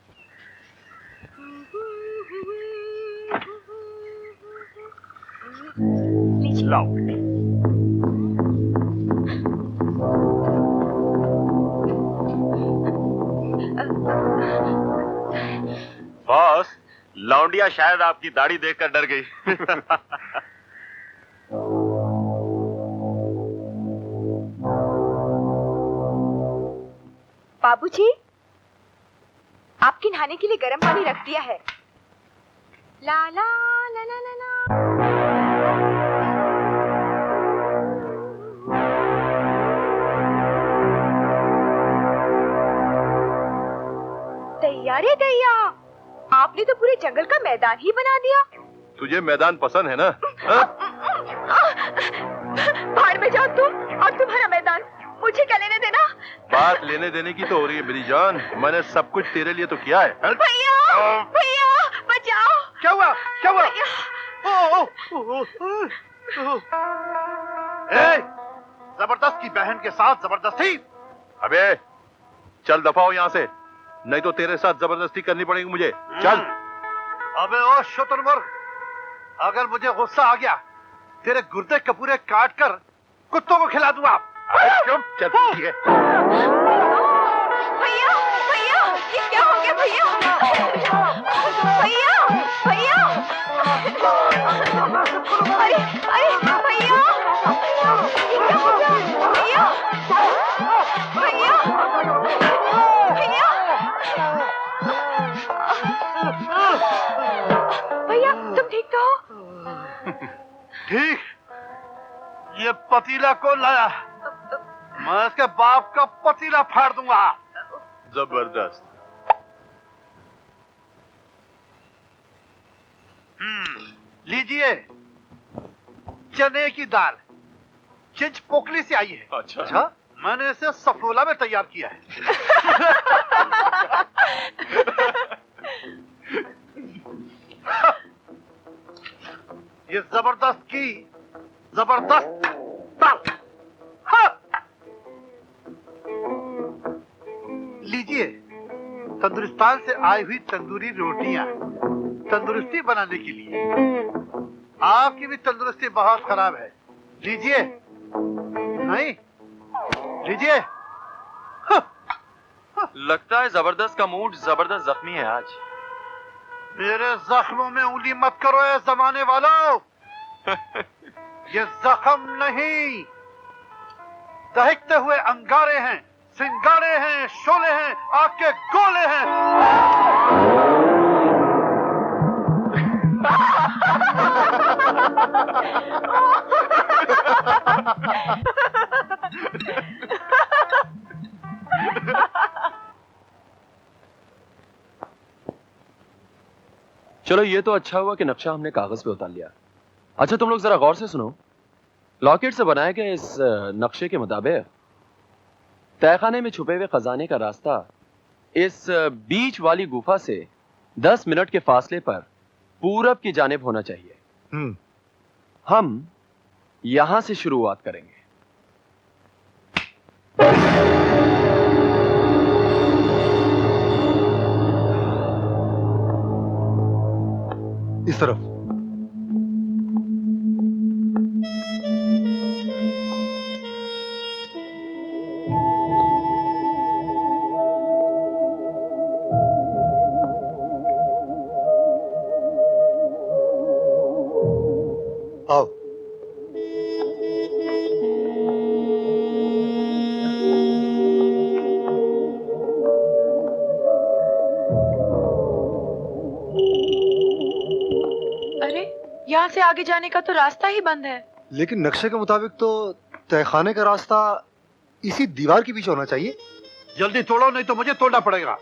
लाओ।
बॉस, लौंडिया शायद आपकी दाढ़ी देखकर डर गई।
बाबूजी, आपके नहाने के लिए गर्म पानी रख दिया है। ला ला ला ला ला ला। तैयार है दैया, आपने तो पूरे जंगल का मैदान ही बना दिया।
तुझे मैदान पसंद है ना?
बाहर में जाओ तुम और तुम्हारा मैदान, मुझे क्या लेने देना।
बात लेने देने की तो हो रही है मेरी जान, मैंने सब कुछ तेरे लिए तो किया है।
भैया भैया बचाओ।
क्या हुआ? क्या हुआ? जबरदस्त की बहन के साथ जबरदस्ती? अबे चल दफा हो यहाँ से, नहीं तो तेरे साथ जबरदस्ती करनी पड़ेगी मुझे। चल। अबे ओ शुतुरमुर्ग, अगर मुझे गुस्सा आ गया, तेरे गुर्दे कपूरे काट कर कुत्तों को खिला दूंगा। चुप, चल ठीक है।
भैया भैया, ये क्या हो गया भैया? भैया भैया, अरे अरे भैया, ये क्या हो गया? भैया भैया भैया भैया, तुम ठीक तो हो?
ठीक, ये पतीला कौन लाया? मैं इसके बाप का पतीला फाड़ दूंगा। जबरदस्त। लीजिए, चने की दाल, चिंच पोकली से आई है। अच्छा, मैंने इसे सफोला में तैयार किया है। ये जबरदस्त की जबरदस्त दाल। हाँ। लीजिए, तंदुरुस्तान से आई हुई तंदूरी रोटियां, तंदुरुस्ती बनाने के लिए।
आपकी भी तंदुरुस्ती बहुत खराब है। लीजिए। नहीं लीजिए।
लगता है जबरदस्त का मूड जबरदस्त जख्मी है आज।
मेरे जख्मों में उंगली मत करो ये जमाने वालों। ये जख्म नहीं, दहकते हुए अंगारे हैं, सिंगारे हैं, शोले हैं, आग के गोले हैं।
चलो ये तो अच्छा हुआ कि नक्शा हमने कागज पे उतार लिया। अच्छा तुम लोग जरा गौर से सुनो। लॉकेट से बनाए गए इस नक्शे के मुताबिक तहखाने में छुपे हुए खजाने का रास्ता इस बीच वाली गुफा से 10 मिनट के फासले पर पूरब की जानिब होना चाहिए। हम यहां से शुरुआत करेंगे।
इस तरफ। आओ।
अरे यहाँ से आगे जाने का तो रास्ता ही बंद है।
लेकिन नक्शे के मुताबिक तो तहखाने का रास्ता इसी दीवार के पीछे होना चाहिए। जल्दी तोड़ो नहीं तो मुझे तोड़ना पड़ेगा।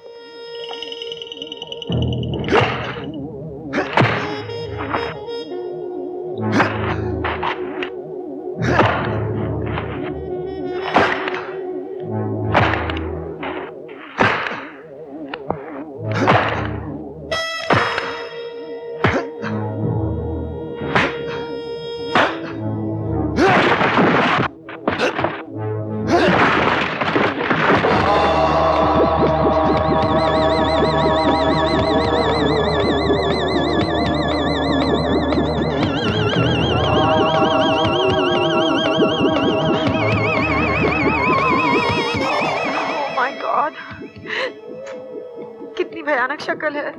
कितनी भयानक शक्ल है।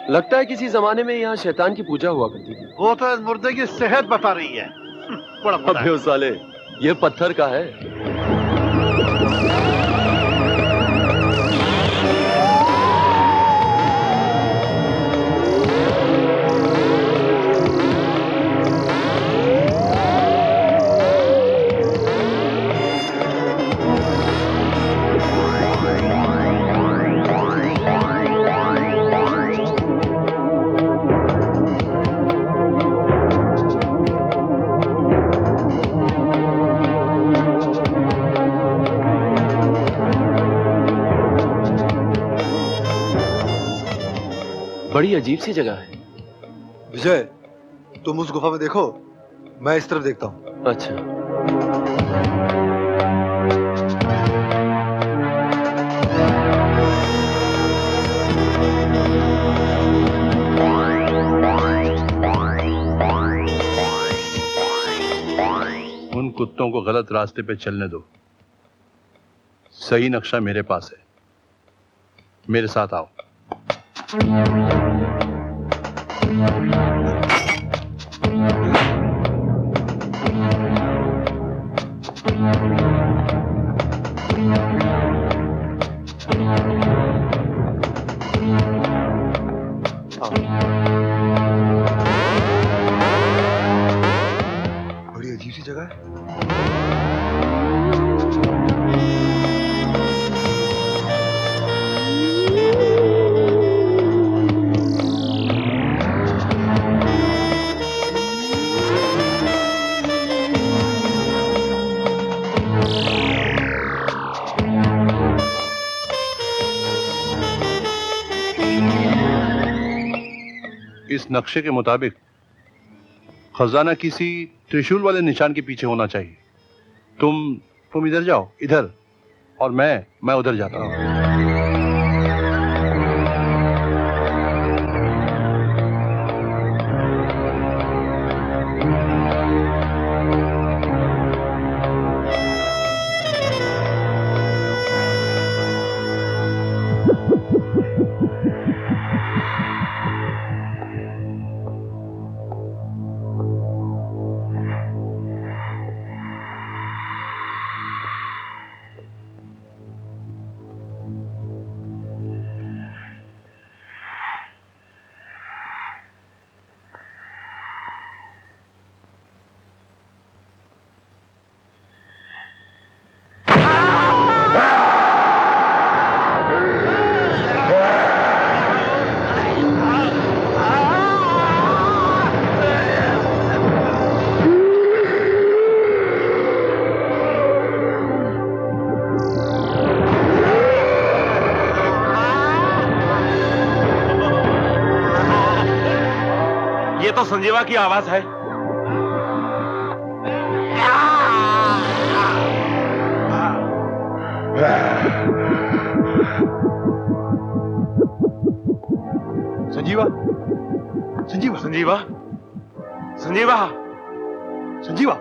लगता है किसी जमाने में यहाँ शैतान की पूजा हुआ करती थी।
वो तो इस मुर्दे की सेहत बता रही है। बड़ा पता है।
अबे साले ये पत्थर का है। बड़ी अजीब सी जगह है।
विजय, तुम उस गुफा में देखो, मैं इस तरफ देखता हूँ।
अच्छा।
उन कुत्तों को गलत रास्ते पे चलने दो। सही नक्शा मेरे पास है। मेरे साथ आओ।
बड़ी अजीब सी जगह है।
इस नक्शे के मुताबिक खजाना किसी त्रिशूल वाले निशान के पीछे होना चाहिए। तुम इधर जाओ, इधर, और मैं उधर जाता हूँ।
तो संजीवा की आवाज है।
संजीवा, संजीवा,
संजीवा, संजीवा,
संजीवा।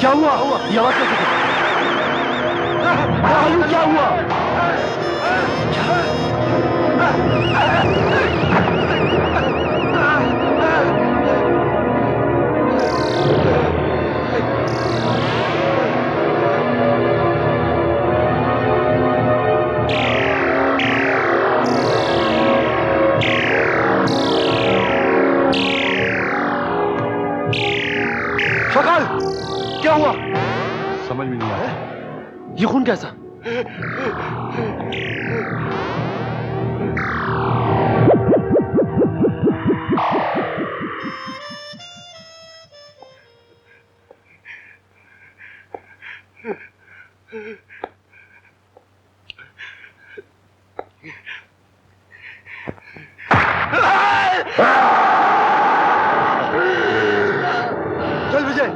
क्या हुआ? ये आवाज कैसे? क्या हुआ? शकाल, क्या हुआ?
समझ में नहीं आया।
ये खून कैसा?
चल विजय।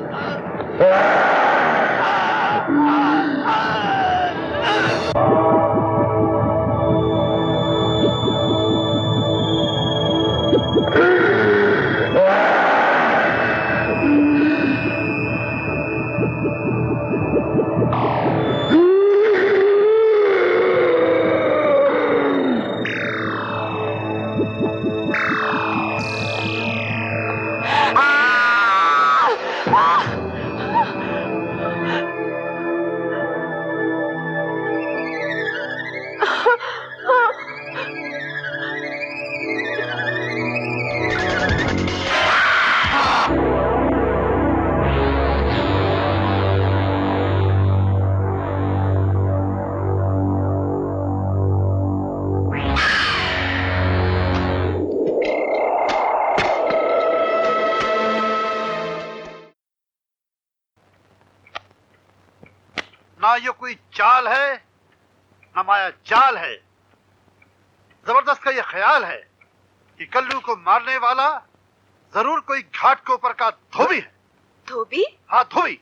ना ये कोई चाल है ना माया जाल है। जबरदस्त का ये ख्याल है कि कल्लू को मारने वाला जरूर कोई घाट के ऊपर का धोबी है।
धोबी?
हाँ, धोबी।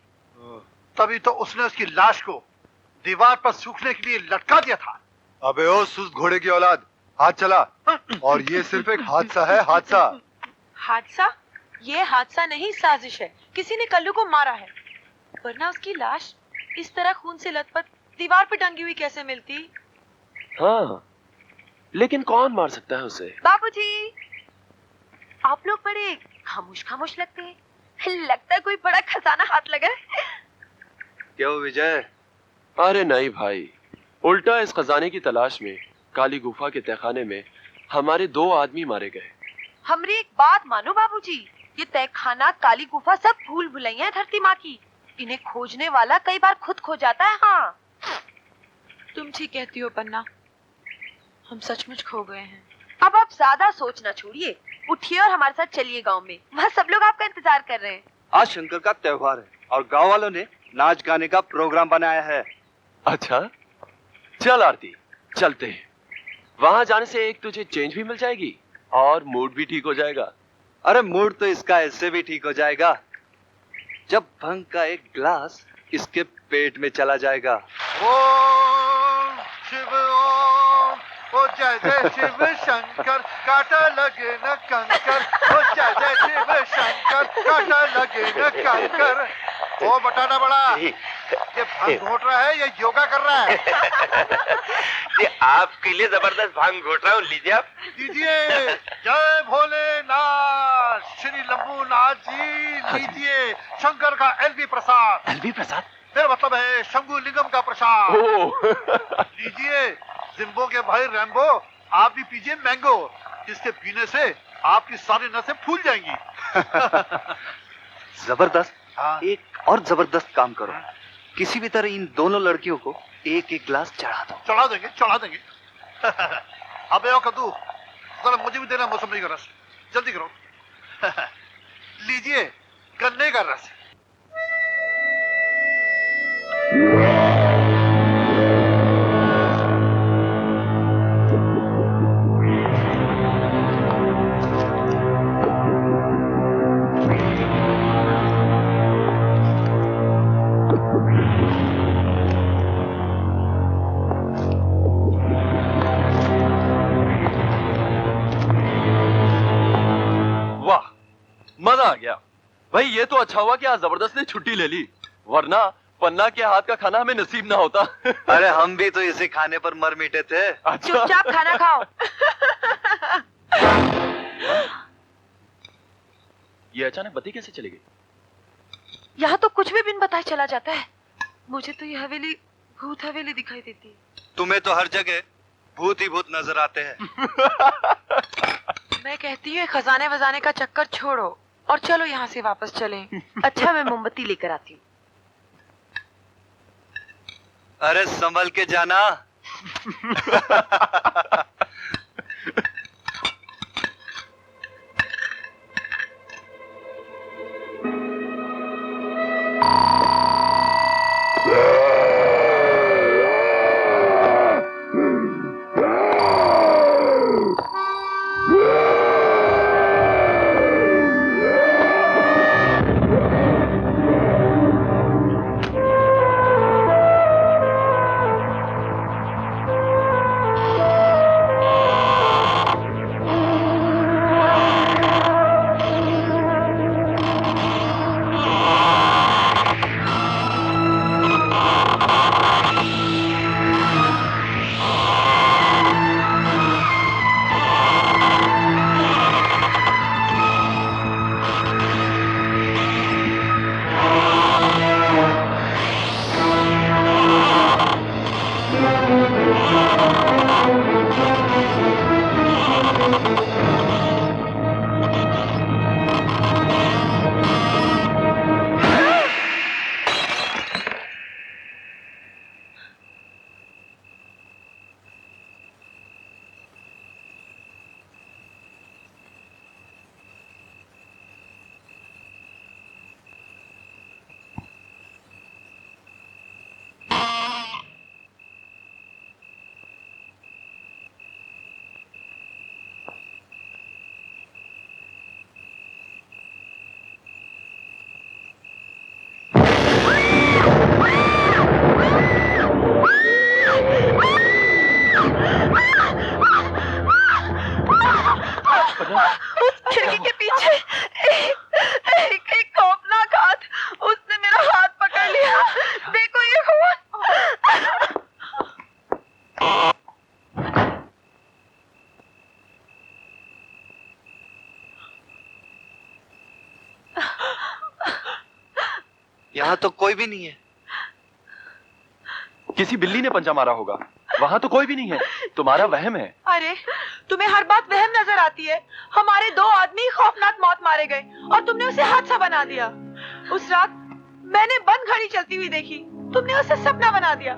तभी तो उसने उसकी लाश को दीवार पर सूखने के लिए लटका दिया था।
अबे ओ सुस घोड़े की औलाद, हाथ चला। और ये सिर्फ एक हादसा है, हादसा।
हादसा? ये हादसा नहीं, साजिश है। किसी ने कल्लू को मारा है, वरना उसकी लाश इस तरह खून से लथपथ दीवार पे टंगी हुई कैसे मिलती?
हाँ, लेकिन कौन मार सकता है उसे?
बाबूजी, आप लोग बड़े खामोश खामोश लगते हैं। लगता है कोई बड़ा खजाना हाथ लगा है।
क्यों विजय?
अरे नहीं भाई, उल्टा इस खजाने की तलाश में काली गुफा के तहखाने में हमारे 2 आदमी मारे गए।
हमरी एक बात मानो बाबूजी, ये तहखाना, काली गुफा सब भूल भुलैया है धरती माँ की। इन्हें खोजने वाला कई बार खुद खो जाता है। हाँ,
तुम ठीक कहती हो पन्ना, हम सचमुच खो गए हैं।
अब आप ज्यादा सोचना छोड़िए, उठिए और हमारे साथ चलिए गांव में। वहाँ सब लोग आपका इंतजार कर रहे हैं।
आज शंकर का त्योहार है और गांव वालों ने नाच गाने का प्रोग्राम बनाया है।
अच्छा, चल आरती, चलते हैं। वहां जाने से एक तुझे चेंज भी मिल जाएगी और मूड भी ठीक हो जाएगा।
अरे मूड तो इसका ऐसे भी ठीक हो जाएगा जब भंग का एक ग्लास इसके पेट में चला जाएगा।
ओम शिव ओम, ओ जय जय शिव शंकर, काटा लगे न कंकर। ओ जय जय शिव शंकर, काटा लगे न कंकर। ओ बटाटा बड़ा, ये भांग घोट रहा है या योगा कर रहा है?
ये आपके लिए जबरदस्त भांग घोट रहा हूँ, लीजिए आप।
लीजिए। जय भोलेनाथ, श्री लंबूनाथ जी, लीजिए शंकर का एलबी प्रसाद।
एलबी प्रसाद?
मेरा मतलब है शंभू लिंगम का प्रसाद। लीजिए। जिम्बो के भाई रैम्बो, आप भी पीजिए मैंगो, जिसके पीने से आपकी सारी नसें फूल जाएंगी।
जबरदस्त।
हाँ।
एक और जबरदस्त काम करो, किसी भी तरह इन दोनों लड़कियों को एक एक गिलास चढ़ा दो।
चढ़ा देंगे, चढ़ा देंगे। अबे ओ कद्दू, जरा मुझे भी देना मौसमी का रस, जल्दी करो। लीजिए गन्ने का रस।
वाह, मजा आ गया भाई। ये तो अच्छा हुआ कि आज जबरदस्त ने छुट्टी ले ली, वरना पन्ना के हाथ का खाना हमें नसीब ना होता।
अरे हम भी तो इसी खाने पर मर मिटे थे।
चुपचाप खाना खाओ।
ये अचानक बत्ती कैसे चली गई?
यहाँ तो कुछ भी बिन बताए चला जाता है। मुझे तो ये हवेली भूत हवेली दिखाई देती है।
तुम्हें तो हर जगह भूत ही भूत नजर आते हैं।
मैं कहती हूँ खजाने वजाने का चक्कर छोड़ो और चलो यहाँ से वापस चलें। अच्छा मैं मोमबत्ती लेकर आती हूँ।
अरे संभल के जाना।
उस खिड़की के पीछे एक खौफनाक हाथ, उसने मेरा हाथ पकड़ लिया। देखो ये खून।
यहाँ तो कोई भी नहीं है।
किसी बिल्ली ने पंजा मारा होगा। वहाँ तो कोई भी नहीं है। तुम्हारा वहम है।
अरे तुम्हें हर बात वहम नजर आती है। हमारे 2 आदमी खौफनाक मौत मारे गए और तुमने उसे हादसा बना दिया। उस रात मैंने बंद घड़ी चलती हुई देखी, तुमने उसे सपना बना दिया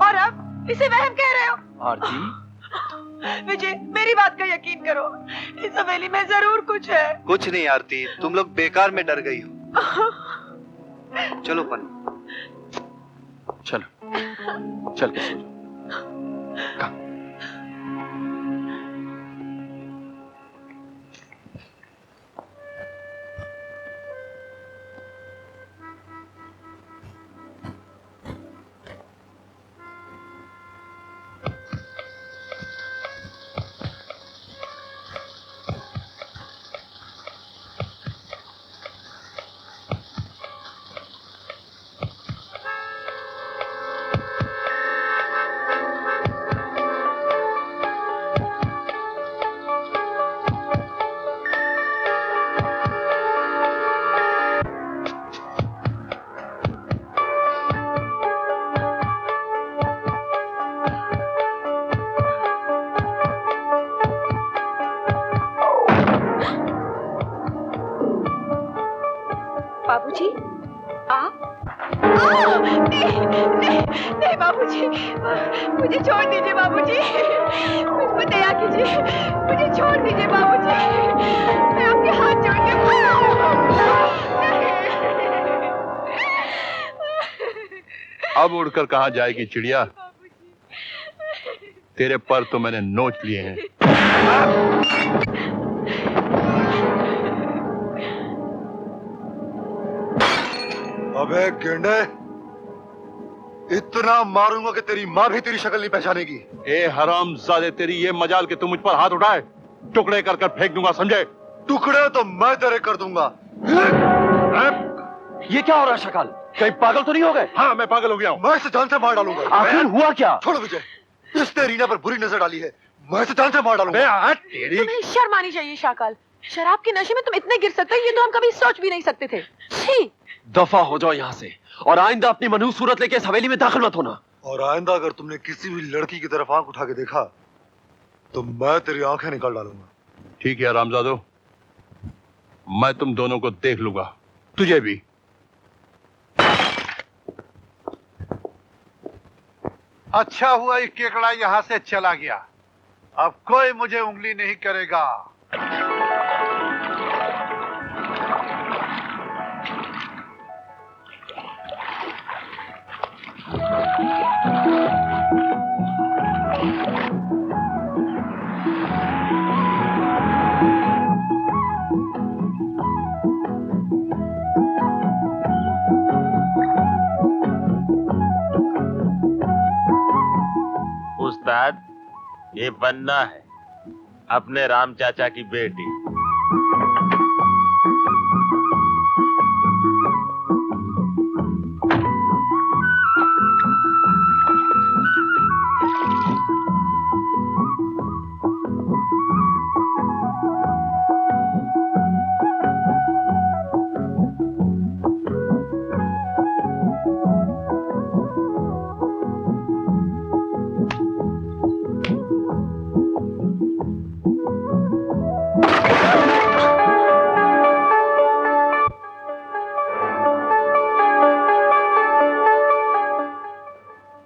और अब इसे वहम कह रहे हो।
आरती,
विजय मेरी बात का यकीन करो, इस हवेली में जरूर कुछ है।
कुछ नहीं आरती, तुम लोग बेकार में डर गई हो। चलो पन,
चलो चल के सो जाओ।
बाबूजी, आप? नहीं, नहीं, नहीं बाबू बाबूजी, मुझे छोड़ दीजिए बाबूजी, मुझ पर दया कीजिए, मुझे छोड़ दीजिए बाबूजी, मैं आपके हाथ जोड़ती हूँ।
अब उड़कर कहाँ जाएगी चिड़िया? तेरे पर तो मैंने नोच लिए हैं।
अबे गेंडे, इतना मारूंगा कि तेरी माँ भी तेरी शक्ल नहीं पहचानेगी।
ए हरामजादे, तेरी ये मजाल कि तू मुझ पर हाथ उठाए, टुकड़े कर कर फेंक दूंगा, समझे?
टुकड़े तो मैं तेरे कर दूंगा।
ये क्या हो रहा है शकाल? कहीं पागल तो नहीं हो गए?
हाँ, मैं पागल हो गया हूँ।
मैं इसे जान से मार डालूंगा।
आखिर हुआ क्या?
छोड़ो विजय, इसने रीना पर बुरी नजर डाली है, मैं इसे जान से मार डालूंगा।
तुम्हें शर्म आनी चाहिए शाकाल। शराब के नशे में तुम इतने गिर सकते हो, ये तो हम कभी सोच भी नहीं सकते थे। छी!
दफा हो जाओ यहाँ से और आइंदा अपनी मनहूस सूरत लेके इस हवेली में दाखिल मत होना।
और आइंदा अगर तुमने किसी भी लड़की की तरफ आंख उठा के देखा तो मैं तेरी आंखें निकाल डालूंगा।
ठीक है हरामजादो, मैं तुम दोनों को देख लूंगा, तुझे भी।
अच्छा हुआ ये केकड़ा यहाँ से चला गया, अब कोई मुझे उंगली नहीं करेगा।
उस्ताद, ये बन्ना है, अपने राम चाचा की बेटी।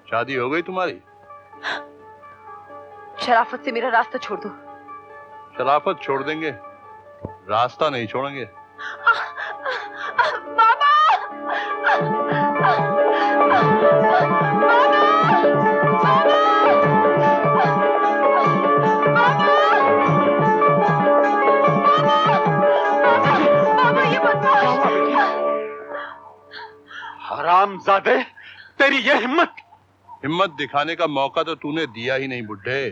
शादी हो गई तुम्हारी?
शराफत से मेरा रास्ता छोड़ दो।
शराफत छोड़ देंगे, रास्ता नहीं छोड़ेंगे।
बाबा!
हरामजादे, तेरी ये हिम्मत!
हिम्मत दिखाने का मौका तो तूने दिया ही नहीं बुड्ढे,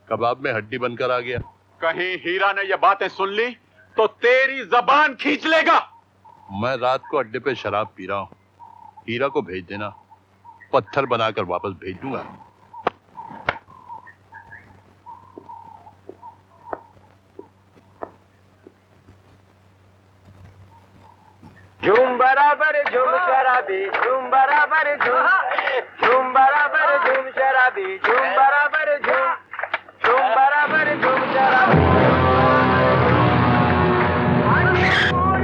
कबाब में हड्डी बनकर आ गया।
कहीं हीरा ने ये बातें सुन ली तो तेरी जबान खींच लेगा।
मैं रात को अड्डे पे शराब पी रहा हूँ, हीरा को भेज देना, पत्थर बनाकर वापस भेज दूंगा।
झूम बराबर झूम शराबी, झूम बराबर झूम, झूम बराबर झूम शराबी, झूम बराबर झूम, झूम बराबर झूम शराबी।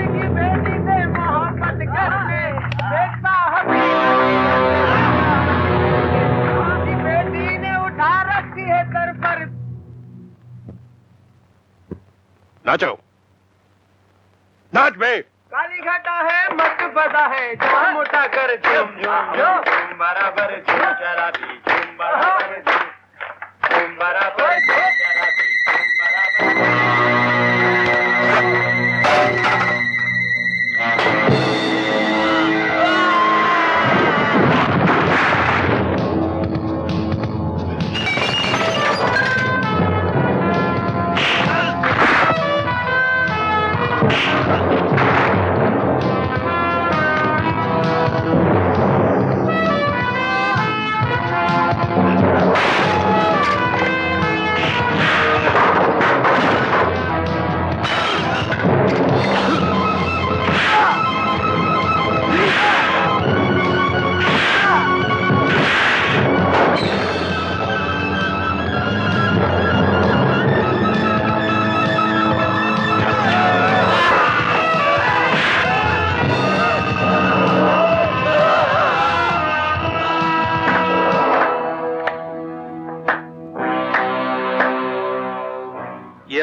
की बेटी से मोहब्बत करने देखता की बेटी ने उठा रखी है सर पर।
नाचो, नाच बे।
काली घटा है मत बदा है, झूम उठा कर झूम झूम झूम बराबर झूम शराबी, झूम बराबर झूम बराबर झूम शराबी, झूम बराबर।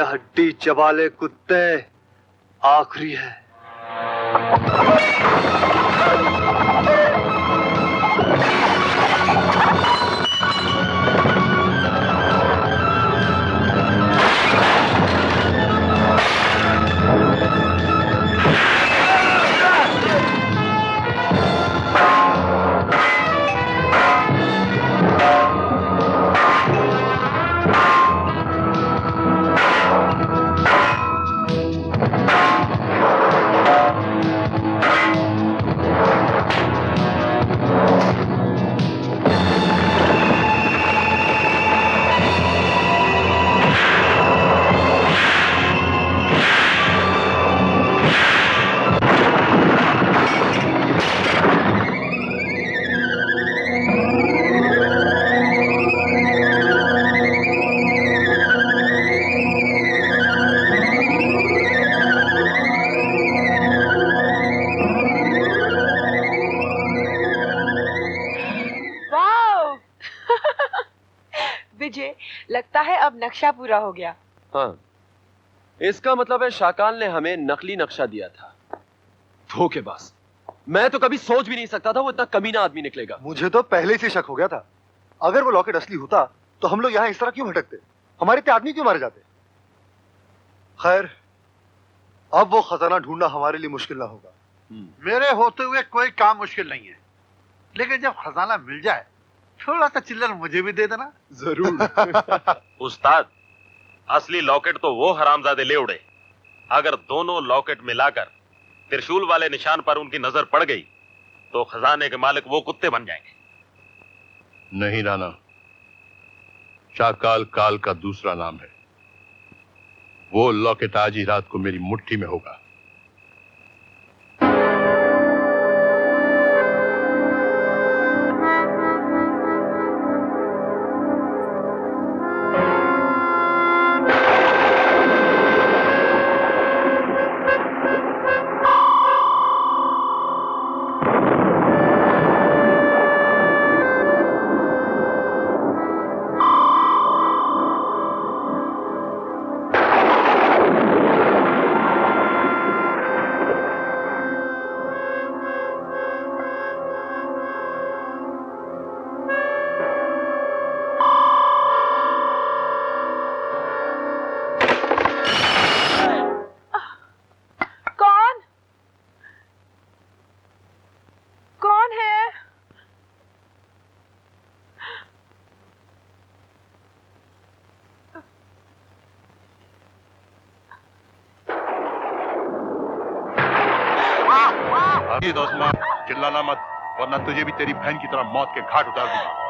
हड्डी चबाले कुत्ते आखिरी है।
विजय, लगता है अब नक्शा पूरा हो गया।
हाँ, इसका मतलब है शाकाल ने हमें नकली नक्शा दिया था। धोखेबाज। मैं तो कभी सोच भी नहीं सकता था वो इतना कमीना आदमी निकलेगा।
मुझे तो पहले से शक हो गया था। अगर वो लॉकेट असली होता तो हम लोग यहाँ इस तरह क्यों भटकते, हमारे इतने आदमी क्यों मारे जाते। खैर, अब वो खजाना ढूंढना हमारे लिए मुश्किल ना होगा।
मेरे होते हुए कोई काम मुश्किल नहीं है, लेकिन जब खजाना मिल जाए थोड़ा सा चिल्लर मुझे भी दे देना।
जरूर।
उस्ताद, असली लॉकेट तो वो हरामजादे ले उड़े। अगर दोनों लॉकेट मिलाकर त्रिशूल वाले निशान पर उनकी नजर पड़ गई तो खजाने के मालिक वो कुत्ते बन जाएंगे।
नहीं राणा, शाकाल काल का दूसरा नाम है। वो लॉकेट आज ही रात को मेरी मुट्ठी में होगा। दोस्तमान, चिल्लाना मत, वरना तुझे भी तेरी बहन की तरह मौत के घाट उतार दूंगा।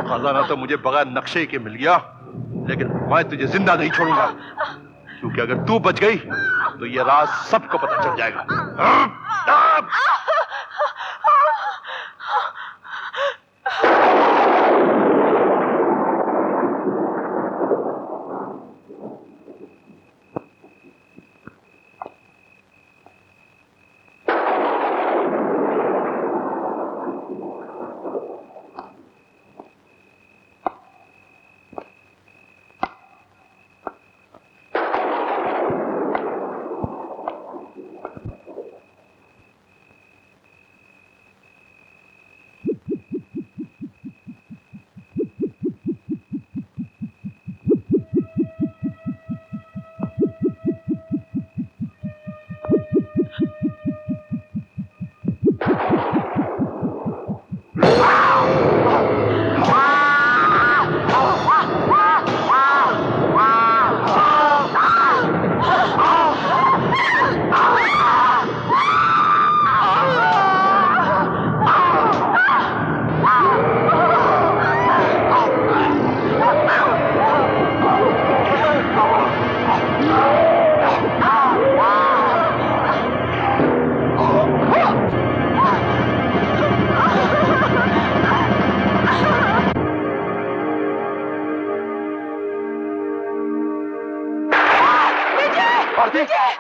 खजाना तो मुझे बगैर नक्शे के मिल गया, लेकिन मैं तुझे जिंदा नहीं छोड़ूंगा, क्योंकि अगर तू बच गई तो ये राज सबको पता चल जाएगा।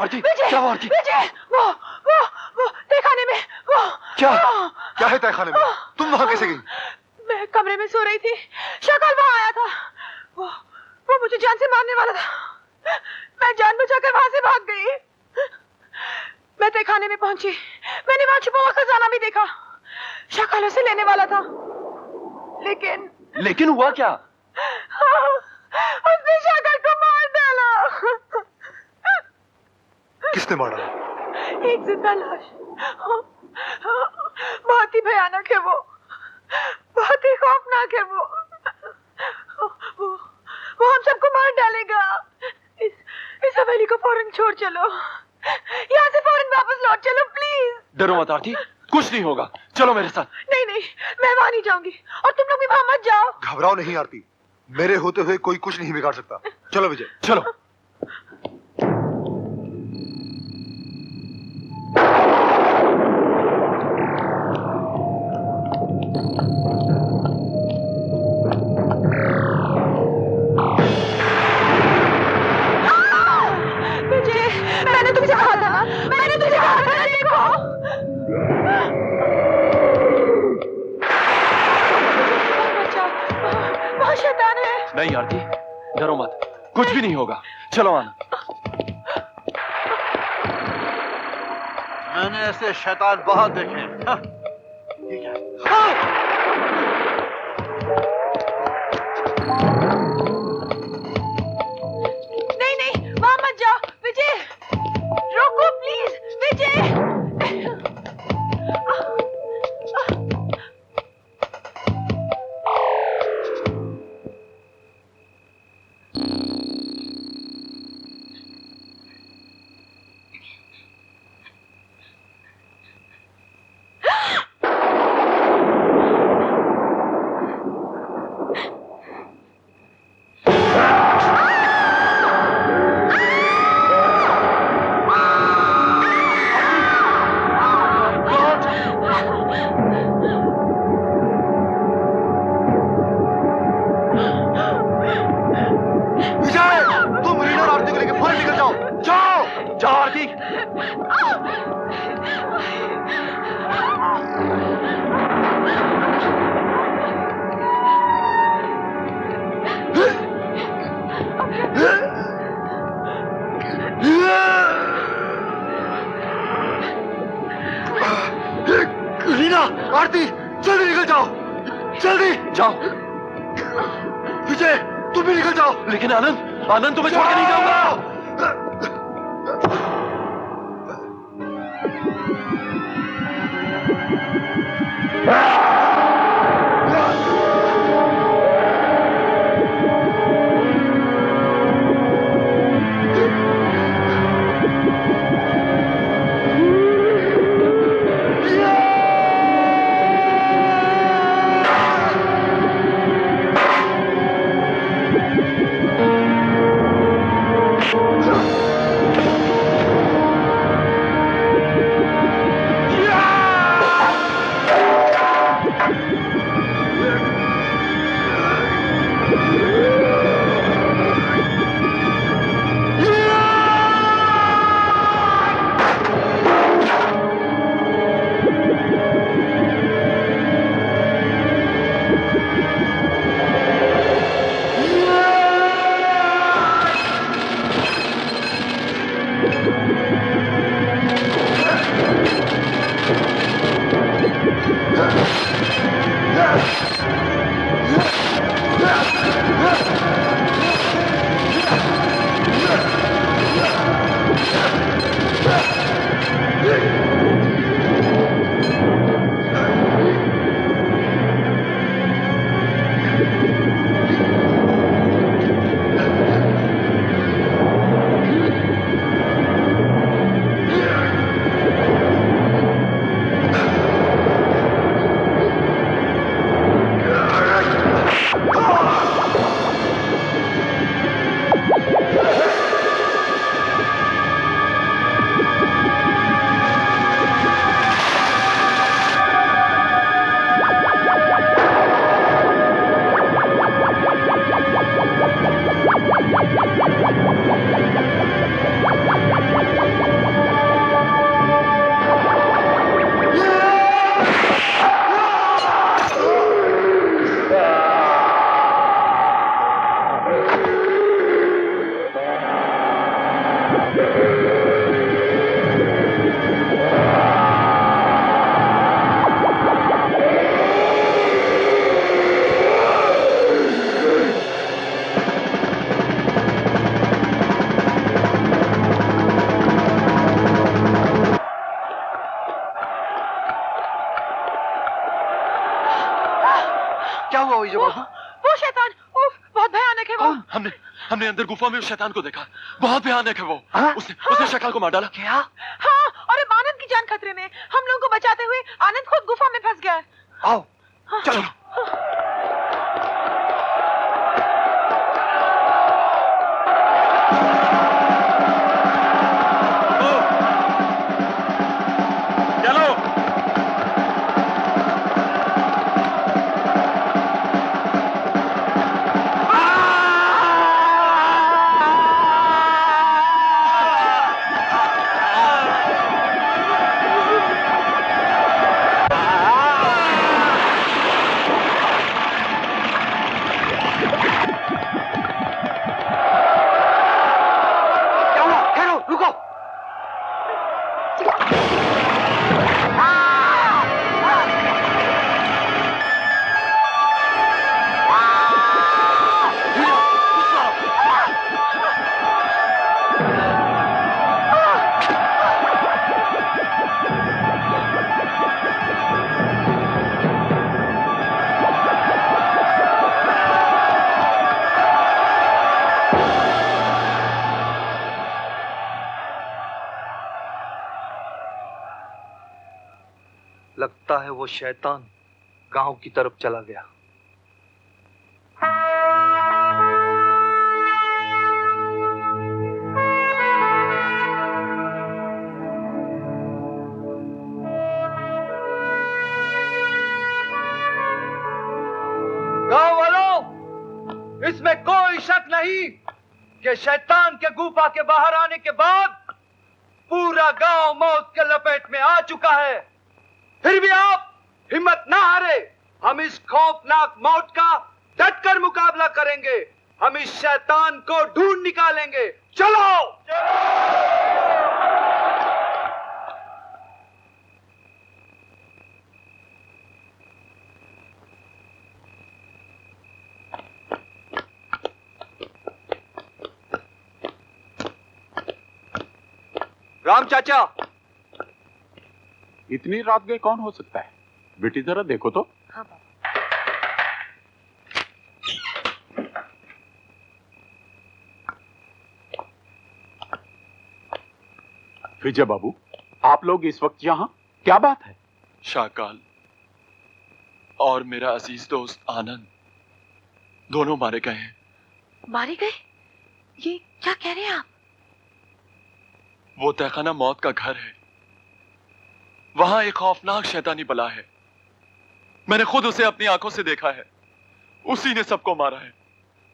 आरती, क्या हुआ आरती? वो तहखाने में वो
क्या है तहखाने में? तुम वहां कैसे गई?
मैं कमरे में सो रही थी, शक्ल वहां आया था, वो मुझे जान से मारने वाला था, मैं जान बचाकर वहां से भाग गई। मैं तहखाने में पहुंची, मैंने वहां छुपा हुआ खजाना भी देखा, शक्ल उसे लेने वाला था,
लेकिन हुआ क्या?
उसने शक्ल को मार डाला।
किसने मारा?
एक जिंदा लाश, बहुत ही भयानक है वो, बहुत ही खौफनाक है वो हम सबको मार डालेगा। इस हवेली को फौरन छोड़ चलो, यहाँ से फौरन वापस लौट चलो प्लीज।
डरो मत आरती, कुछ नहीं होगा, चलो मेरे साथ।
नहीं मैं वहां नहीं जाऊंगी और तुम लोग भी वहां मत जाओ।
घबराओ नहीं आरती, मेरे होते हुए कोई कुछ नहीं बिगाड़ सकता। चलो विजय,
चलो।
मैंने तुमसे कहा था ना, देखो। बहुत शैतान है।
नहीं आरती, डरो मत, कुछ भी नहीं होगा, चलो आना।
मैंने ऐसे शैतान बहुत देखे।
नहीं वहां मत जाओ विजय, रोको प्लीज विजय।
आरती, जल्दी निकल जाओ, जल्दी
जाओ।
विजय, तुम भी निकल जाओ।
लेकिन आनंद तुम्हें छोड़ के नहीं जाऊंगा।
वो शैतान, उफ, बहुत भयानक है वो।
हमने अंदर गुफा में उस शैतान को देखा, बहुत भयानक है वो। उसने शक्ल को मार डाला।
क्या?
हाँ, और अब आनंद की जान खतरे में। हम लोगों को बचाते हुए आनंद खुद गुफा में फंस गया है।
आओ चलो। लगता है वो शैतान गांव की तरफ चला गया। गांव वालों, इसमें कोई शक नहीं कि शैतान के गुफा के बाहर आने के बाद पूरा गांव मौत के लपेट में आ चुका है। फिर भी आप हिम्मत ना हारे, हम इस खौफनाक मौत का डटकर मुकाबला करेंगे। हम इस शैतान को ढूंढ निकालेंगे। चलो, राम चाचा।
इतनी रात गए कौन हो सकता है? बेटी जरा देखो तो।
हाँ बाबा।
विजय बाबू, आप लोग इस वक्त यहाँ, क्या बात है?
शाकाल और मेरा अजीज दोस्त आनंद दोनों मारे गए हैं।
मारे गए? ये क्या कह रहे हैं आप?
वो तहखाना मौत का घर है, वहां एक खौफनाक शैतानी बला है। मैंने खुद उसे अपनी आंखों से देखा है, उसी ने सबको मारा है।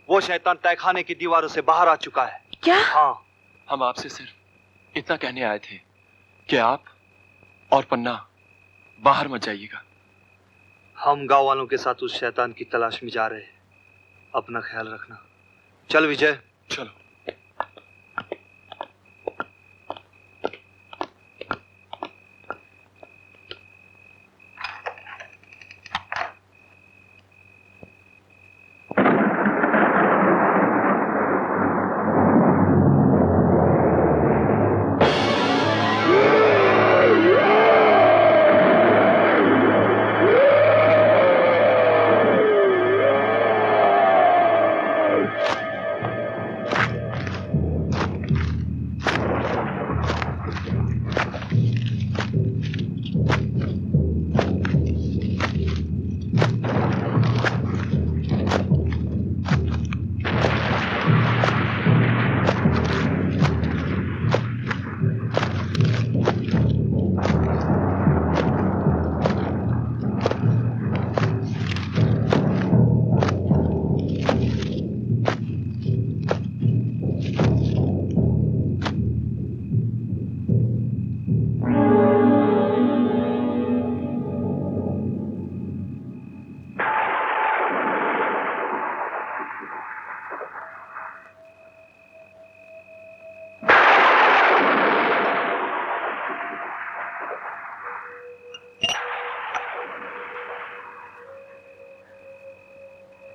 वो शैतान तहखाने की दीवारों से बाहर आ चुका है।
क्या?
हाँ।
हम आपसे सिर्फ इतना कहने आए थे कि आप और पन्ना बाहर मत जाइएगा।
हम गांव वालों के साथ उस शैतान की तलाश में जा रहे हैं। अपना ख्याल रखना। चल विजय।
चलो।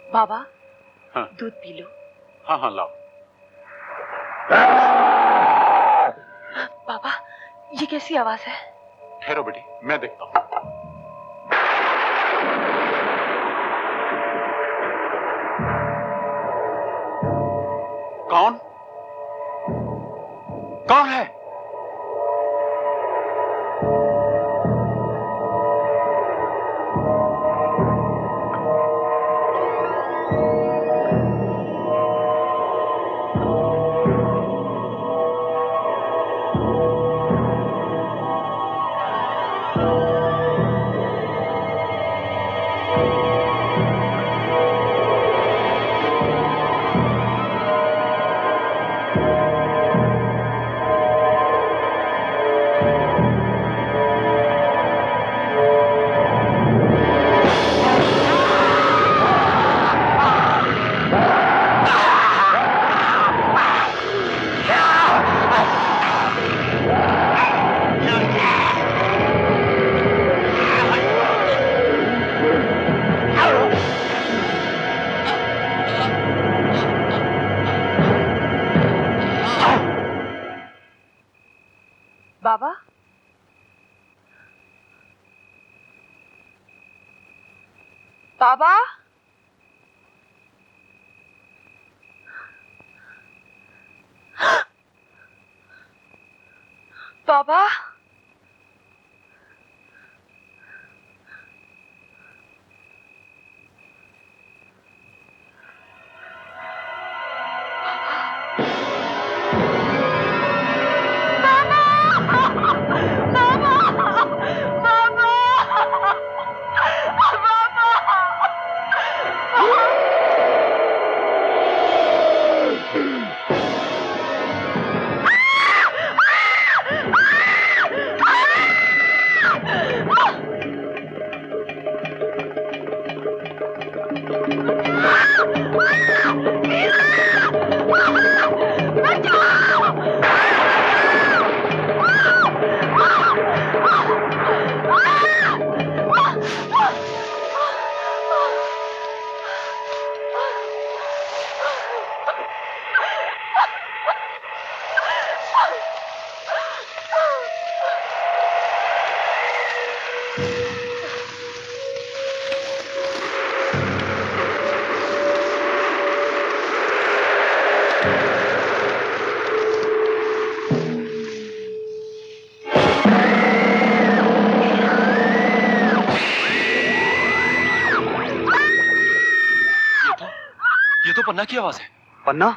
बाबा,
हाँ।
दूध पी लो।
हाँ हाँ लाओ।
बाबा, ये कैसी आवाज है?
ठहरो बेटी, मैं देखता हूँ। कौन? कौन है?
बाबा, बाबा, बाबा,
ये तो पन्ना की आवाज है।
पन्ना?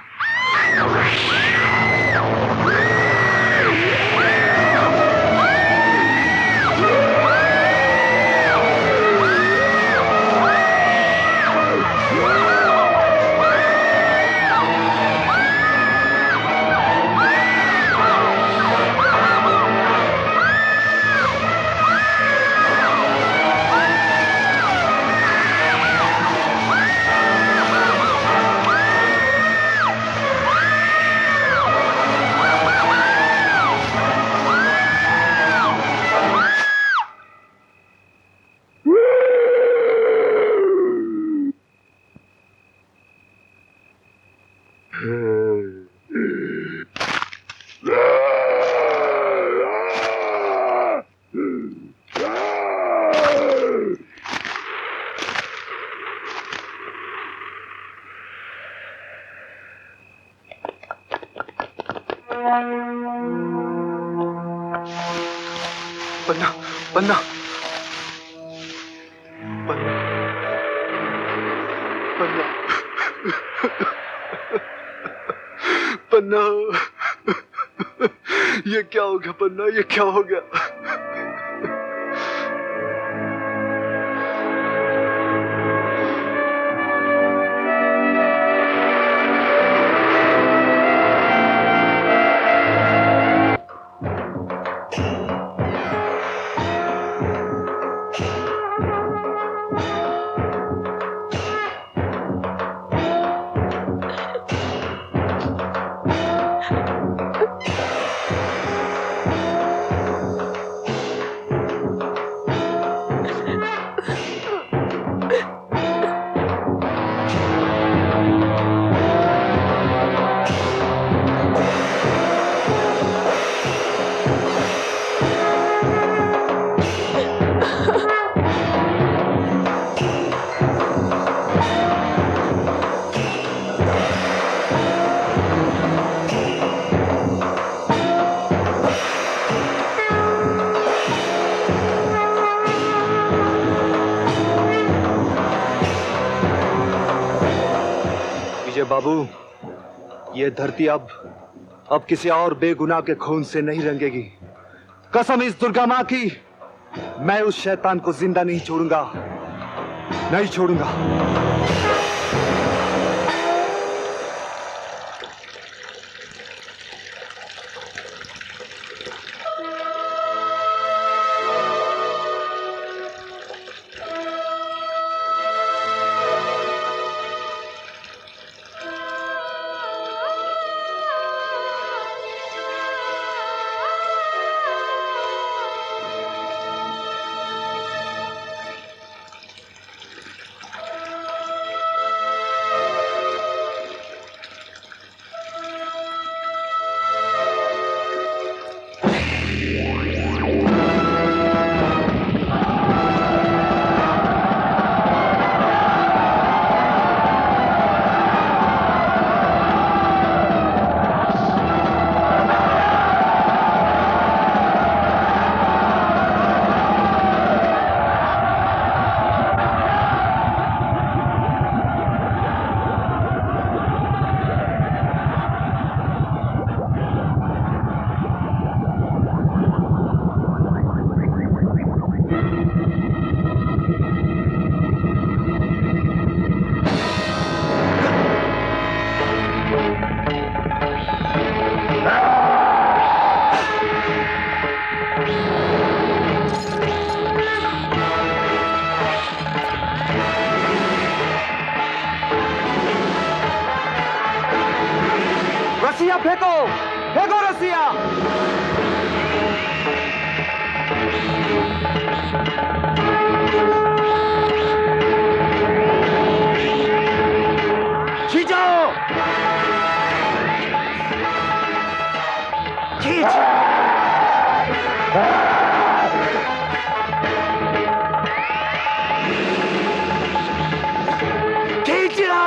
पन्ना, पन्ना, पन्ना, पन्ना, पन्ना, ये क्या हो गया पन्ना? ये क्या हो गया?
विजय बाबू, ये धरती अब किसी और बेगुनाह के खून से नहीं रंगेगी। कसम इस दुर्गा मां की, मैं उस शैतान को जिंदा नहीं छोड़ूंगा, नहीं छोड़ूंगा। रसिया फेंको, फेंको रसिया। खींचो, खींच। खींच लो।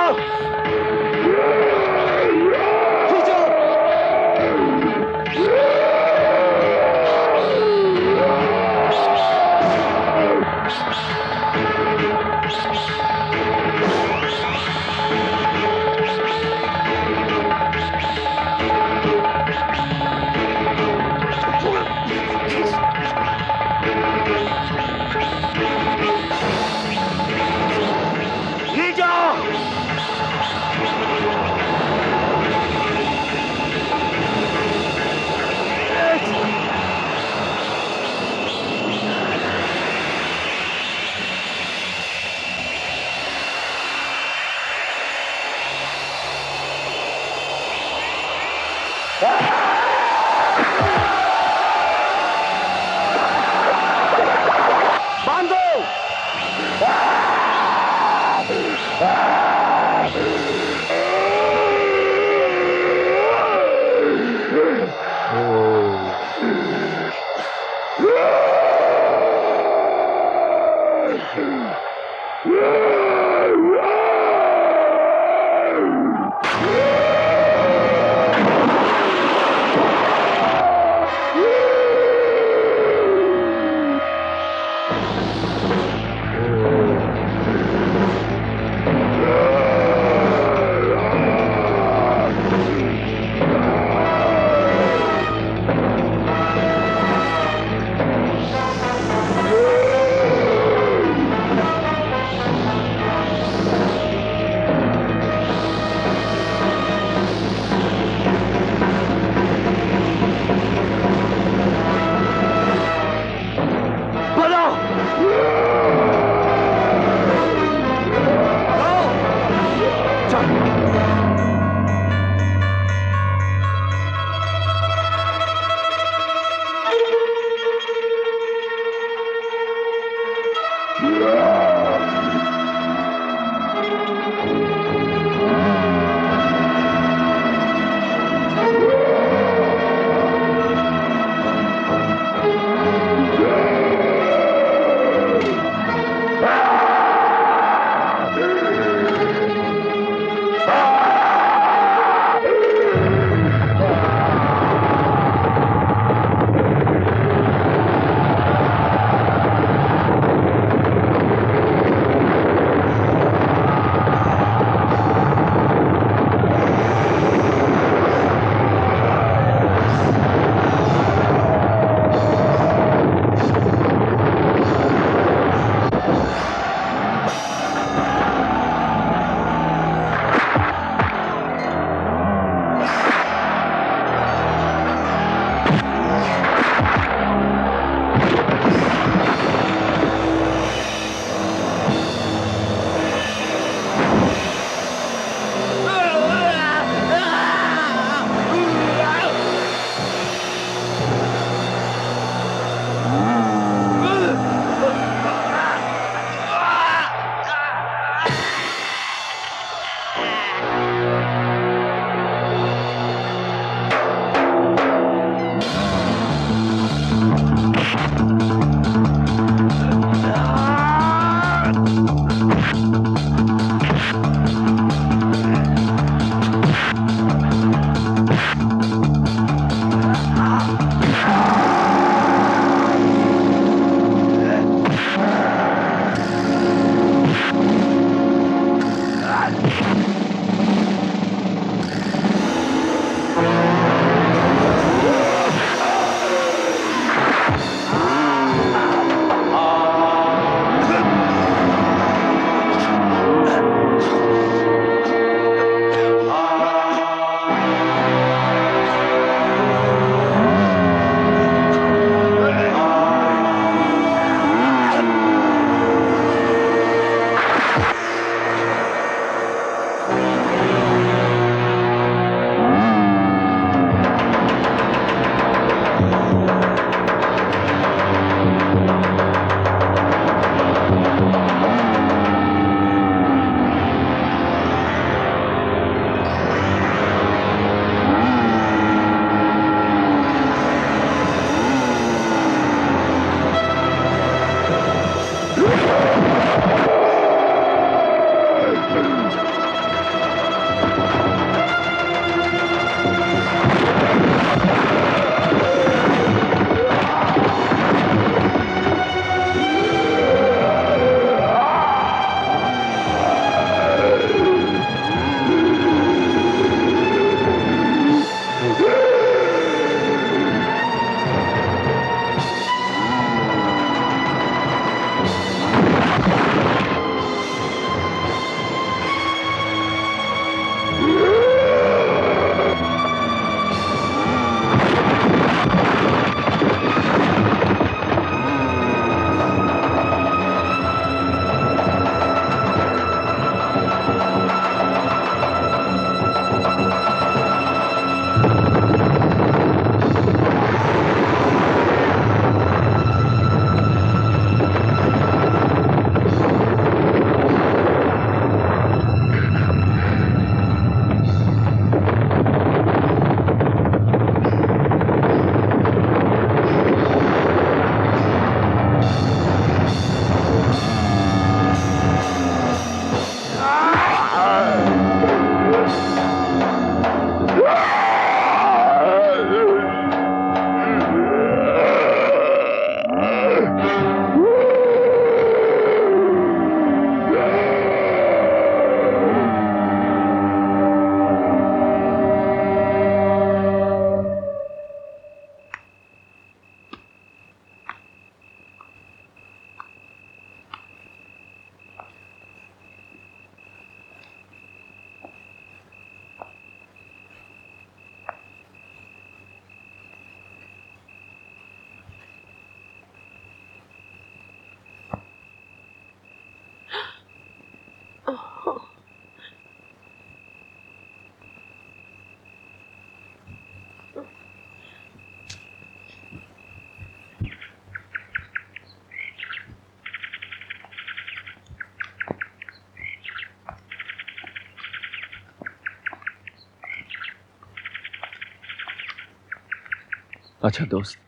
अच्छा दोस्त,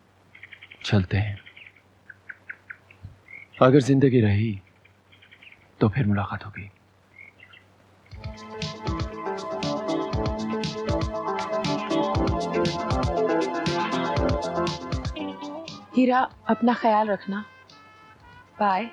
चलते हैं। अगर जिंदगी रही तो फिर मुलाकात होगी।
हीरा, अपना ख्याल रखना। बाय।